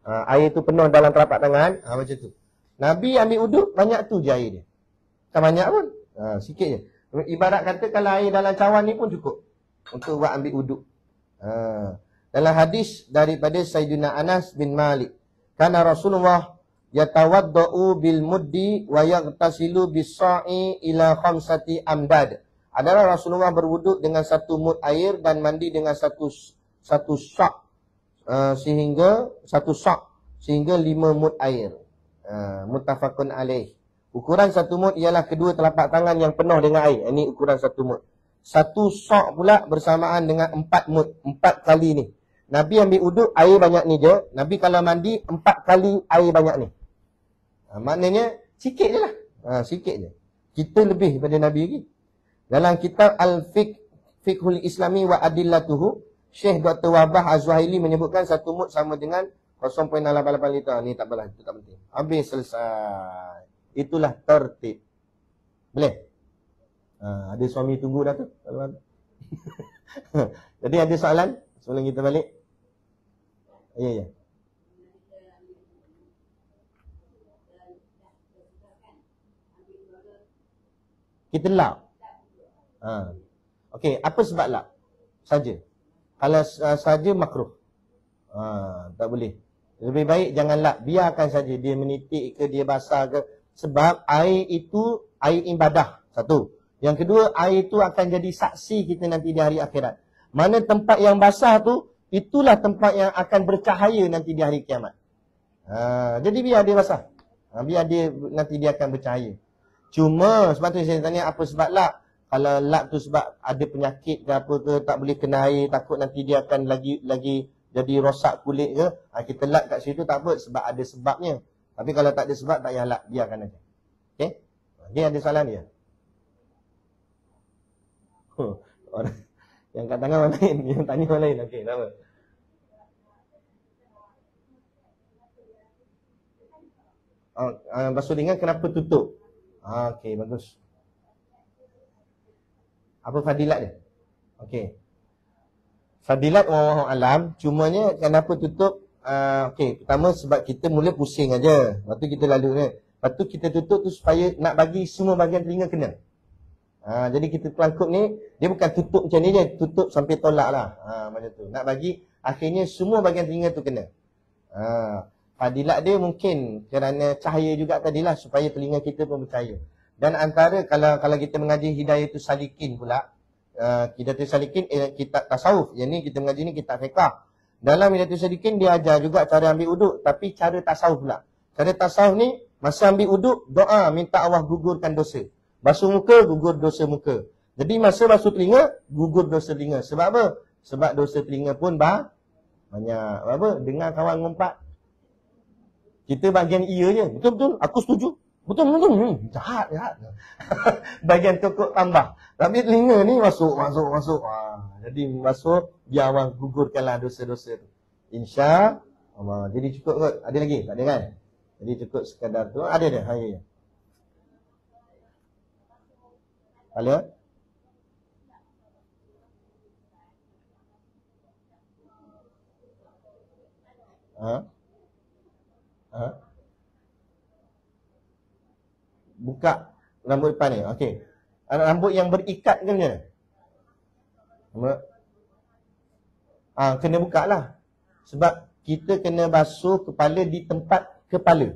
Air tu penuh dalam telapak tangan. Macam tu. Nabi ambil wuduk, banyak tu je air dia. Tak banyak pun. Sikit je. Ibarat kata kalau air dalam cawan ni pun cukup. Untuk buat ambil wuduk. Dalam hadis daripada Sayyidina Anas bin Malik, kana Rasulullah yatawaddau bil muddi wa yaghtasilu bis sa'i ila khamsati amdad. Adalah Rasulullah berwuduk dengan satu mud air dan mandi dengan satu sak sehingga 5 mud air. Muttafaqun alaih. Ukuran satu mud ialah kedua telapak tangan yang penuh dengan air. Ini ukuran satu mud. Satu sak pula bersamaan dengan 4 mud. 4 kali ni. Nabi ambil wuduk, air banyak ni je. Nabi kalau mandi, 4 kali air banyak ni. Maknanya, sikit je lah. Sikit je. Kita lebih daripada Nabi lagi. Dalam kitab Al-Fiqhul Islami wa Adillatuhu, Syekh Dr. Wabah Az-Zuhaili menyebutkan satu mud sama dengan 0.88 liter. Ni tak apalah, itu tak penting. Habis selesai. Itulah tertib. Boleh? Ada suami tunggu dah tu. Jadi ada soalan sebelum kita balik? Ya. Kita lap. Okey, apa sebab lap? Saja. Kalau saja makruh. Tak boleh. Lebih baik jangan lap. Biarkan saja dia menitik ke, dia basah ke. Sebab air itu air ibadah. Satu. Yang kedua, air itu akan jadi saksi kita nanti di hari akhirat. Mana tempat yang basah tu, itulah tempat yang akan bercahaya nanti di hari kiamat. Jadi biar dia basah. Biar dia, nanti dia akan bercahaya. Cuma, sebab tu saya tanya apa sebab lap. Kalau lap tu sebab ada penyakit ke apa ke, tak boleh kena air, takut nanti dia akan lagi jadi rosak kulit ke. Kita lap kat situ tak apa, sebab ada sebabnya. Tapi kalau tak ada sebab, tak payah lap. Biarkan aja. Okay? Okay, ada soalan dia? Orang yang kat tangan orang lain, yang tanya orang lain. Okey, nama. Basuh ringan kenapa tutup? Okey, bagus. Apa fadilat dia? Okey. Fadilat wallahu alam, cumanya kenapa tutup? Okey, pertama sebab kita mula pusing aja. Lepas tu kita lalu kan. Lepas tu kita tutup tu supaya nak bagi semua bahagian telinga kena. Jadi kita telangkup ni, dia bukan tutup macam ni je, tutup sampai tolak lah. Macam tu. Nak bagi, akhirnya semua bahagian telinga tu kena. Fadilat dia mungkin kerana cahaya juga tadilah, supaya telinga kita pun bercahaya. Dan antara, kalau kita mengaji Hidayatul Salikin pula, Hidayatul Salikin, kitab tasawuf. Yang ni kita mengaji ni kitab fiqah. Dalam Hidayatul Salikin, dia ajar juga cara ambil uduk, tapi cara tasawuf pula. Cara tasawuf ni, masa ambil uduk, doa, minta Allah gugurkan dosa. Basuh muka, gugur dosa muka. Jadi masa basuh telinga, gugur dosa telinga. Sebab apa? Sebab dosa telinga pun banyak. Apa? Dengar kawan ngumpat. Kita bahagian iya je. Betul-betul, aku setuju. Betul-betul. Jahat. Bahagian tukuk tambah. Tapi telinga ni masuk. Jadi masuk, biar Allah gugurkanlah dosa-dosa tu. Insya Allah. Jadi cukup kot. Ada lagi? Tak ada kan? Jadi cukup sekadar tu. Ada dia? Ya. Kepala? Buka rambut depan ni. Okey. Rambut yang berikat ke macam mana? Kena buka lah. Sebab kita kena basuh kepala di tempat kepala.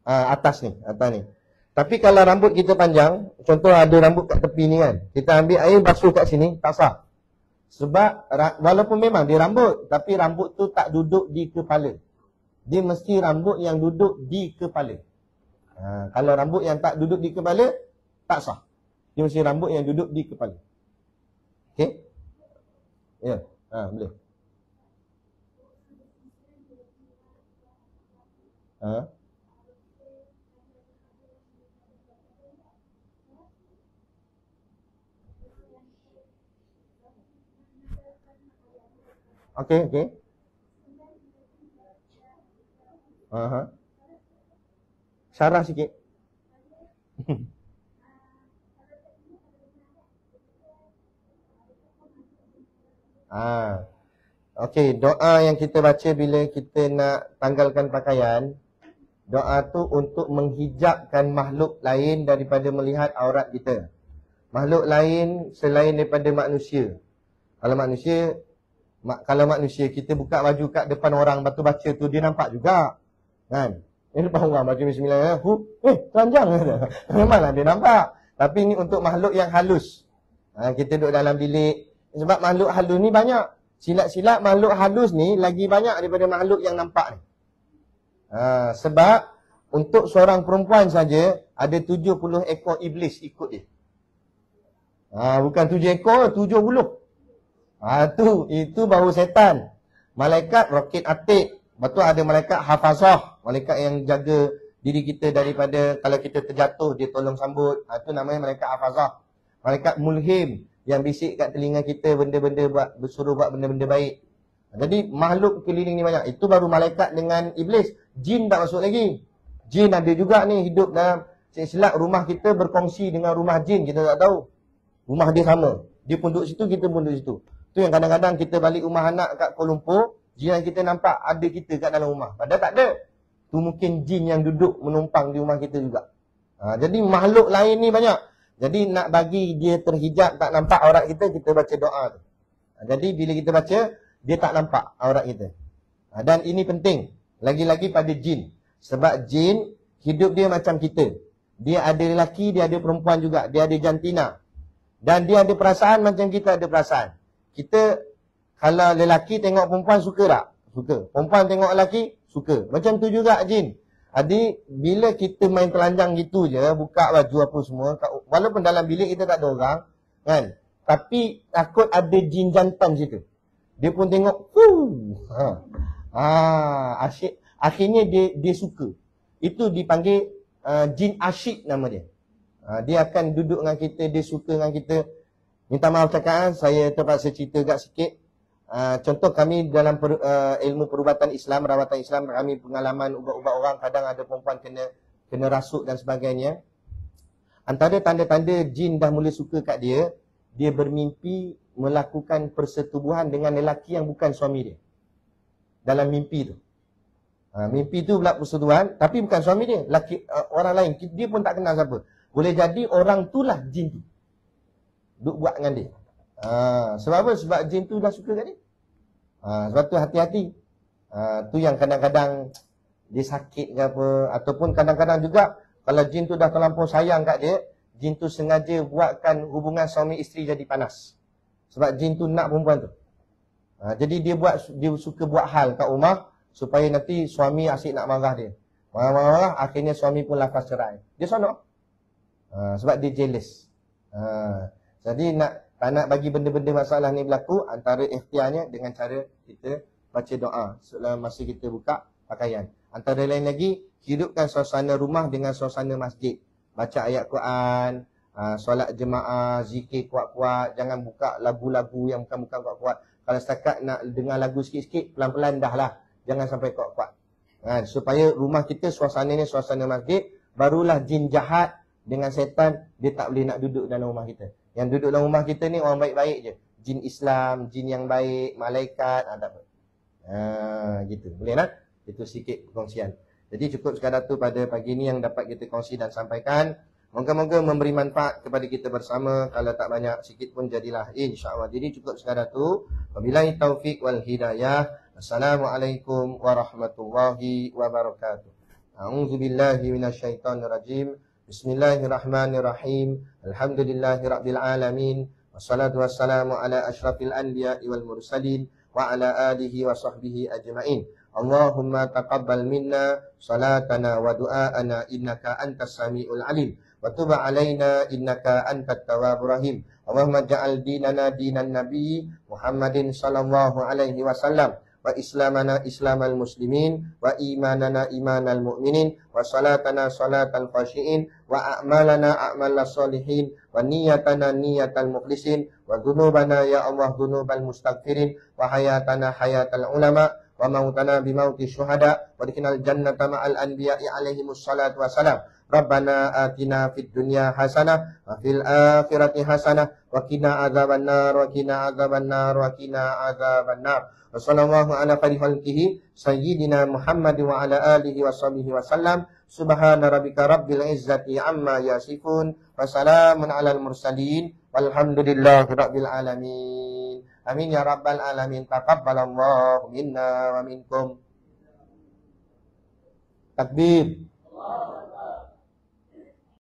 Atas ni. Tapi kalau rambut kita panjang, contoh ada rambut kat tepi ni kan, kita ambil air basuh kat sini, tak sah. Sebab walaupun memang dia rambut, tapi rambut tu tak duduk di kepala. Dia mesti rambut yang duduk di kepala. Kalau rambut yang tak duduk di kepala, tak sah. Dia mesti rambut yang duduk di kepala. Okey? Ya, boleh. Okey. Syarah sikit. Okey, doa yang kita baca bila kita nak tanggalkan pakaian, doa tu untuk menghijabkan makhluk lain daripada melihat aurat kita. Makhluk lain selain daripada manusia. Kalau manusia kita buka baju kat depan orang batu baca tu, dia nampak juga. Kan? Depan orang baca bismillah, telanjang. Memanglah dia nampak. Tapi ni untuk makhluk yang halus. Kita duduk dalam bilik. Sebab makhluk halus ni banyak. Silat-silat makhluk halus ni lagi banyak daripada makhluk yang nampak ni. Sebab untuk seorang perempuan saja ada 70 ekor iblis ikut dia. Bukan 7 ekor, 70. Itu baru setan. Malaikat rokit atik. Lepas tu ada malaikat hafazah, malaikat yang jaga diri kita daripada kalau kita terjatuh dia tolong sambut. Itu namanya malaikat hafazah. Malaikat mulhim yang bisik kat telinga kita benda-benda bersuruh buat benda-benda baik. Jadi makhluk keliling ni banyak. Itu baru malaikat dengan iblis. Jin tak masuk lagi. Jin ada juga ni hidup dalam silap rumah kita berkongsi dengan rumah jin, kita tak tahu. Rumah dia sama. Dia pun duduk situ, kita pun duduk situ. Tu yang kadang-kadang kita balik rumah anak kat Kuala Lumpur, jiran kita nampak ada kita kat dalam rumah. Padahal tak ada. Tu mungkin jin yang duduk menumpang di rumah kita juga. Jadi makhluk lain ni banyak. Jadi nak bagi dia terhijab, tak nampak aurat kita, kita baca doa tu. Jadi bila kita baca, dia tak nampak aurat kita. Dan ini penting. Lagi-lagi pada jin. Sebab jin, hidup dia macam kita. Dia ada lelaki, dia ada perempuan juga. Dia ada jantina. Dan dia ada perasaan macam kita ada perasaan. Kita, kalau lelaki tengok perempuan, suka tak? Suka. Perempuan tengok lelaki, suka. Macam tu juga jin. Jadi, bila kita main telanjang gitu je, buka baju apa semua, walaupun dalam bilik kita tak ada orang, kan? Tapi, takut ada jin jantan situ. Dia pun tengok, asyik. Akhirnya dia suka. Itu dipanggil jin asyik nama dia. Dia akan duduk dengan kita, dia suka dengan kita. Minta maaf cakap, saya terpaksa cerita agak sikit. Contoh kami dalam ilmu perubatan Islam, rawatan Islam, kami pengalaman ubat-ubat orang, kadang ada perempuan kena rasuk dan sebagainya. Antara tanda-tanda jin dah mula suka kat dia, dia bermimpi melakukan persetubuhan dengan lelaki yang bukan suami dia. Dalam mimpi tu. Mimpi tu pula persetubuhan, tapi bukan suami dia, lelaki, orang lain. Dia pun tak kenal siapa. Boleh jadi orang tu lah jin tu. Duk buat dengan dia. Sebab apa? Sebab jin tu dah suka kat dia. Sebab tu hati-hati. Tu yang kadang-kadang dia sakit ke apa. Ataupun kadang-kadang juga kalau jin tu dah terlampau sayang kat dia, jin tu sengaja buatkan hubungan suami isteri jadi panas. Sebab jin tu nak perempuan tu. Jadi dia suka buat hal kat rumah supaya nanti suami asyik nak marah dia. Marah-marah, akhirnya suami pun lafaz cerai. Dia sonok. Sebab dia jealous. Jadi tak nak bagi benda-benda masalah ni berlaku, antara ikhtiarnya dengan cara kita baca doa selama masa kita buka pakaian. Antara lain lagi, hidupkan suasana rumah dengan suasana masjid. Baca ayat Quran, solat jemaah, zikir kuat-kuat. Jangan buka lagu-lagu yang bukan kuat-kuat. Kalau setakat nak dengar lagu sikit-sikit, pelan-pelan dah lah. Jangan sampai kuat-kuat. Supaya rumah kita suasananya suasana masjid, barulah jin jahat dengan setan, dia tak boleh nak duduk dalam rumah kita. Yang duduk dalam rumah kita ni orang baik-baik je. Jin Islam, jin yang baik, malaikat, tak apa. Gitu. Boleh tak? Itu sikit perkongsian. Jadi cukup sekadar tu pada pagi ni yang dapat kita kongsi dan sampaikan. Moga-moga memberi manfaat kepada kita bersama. Kalau tak banyak, sikit pun jadilah insya-Allah. Jadi cukup sekadar tu. Wabillahi taufik wal hidayah. Assalamualaikum warahmatullahi wabarakatuh. A'udzubillahi minasyaitonirrajim. Bismillahirrahmanirrahim. Alhamdulillahirabbil alamin. Wassalatu wassalamu ala asyrafil anbiya'i wal mursalin wa ala alihi wa sahbihi ajma'in. Allahumma taqabbal minna salatana wa du'aana innaka antas samiul alim wa tub alaina innaka antat tawwabur rahim. Allahumma ja'al dinana dinan nabi Muhammadin sallallahu alaihi wasallam wa islamana islamal muslimin wa imanana imanal mu'minin wa salatana salatal khashiin wa a'malana a'malal solihin wa niyatana niyatal mukhlisin wa dhunubana ya Allah dhunubal mustaghfirin wa hayatana hayatal ulama wa mautana bimauti syuhada wa dikinal jannata ma'al anbiya'i alaihimus salatu wassalam. Rabbana atina fid dunya hasanah wa fil akhirati hasanah wa qina adzabannar wa qina adzabannar wa qina adzabannar. Wassallallahu ala khairi khalqihi sayyidina Muhammad wa ala alihi wa sahbihi wa sallam. Subhana rabbika rabbil izzati amma yasifun wa salamun alal mursalin walhamdulillahi rabbil alamin. Amin ya rabbal alamin. Taqabbalallahu minna wa minkum. Takbir.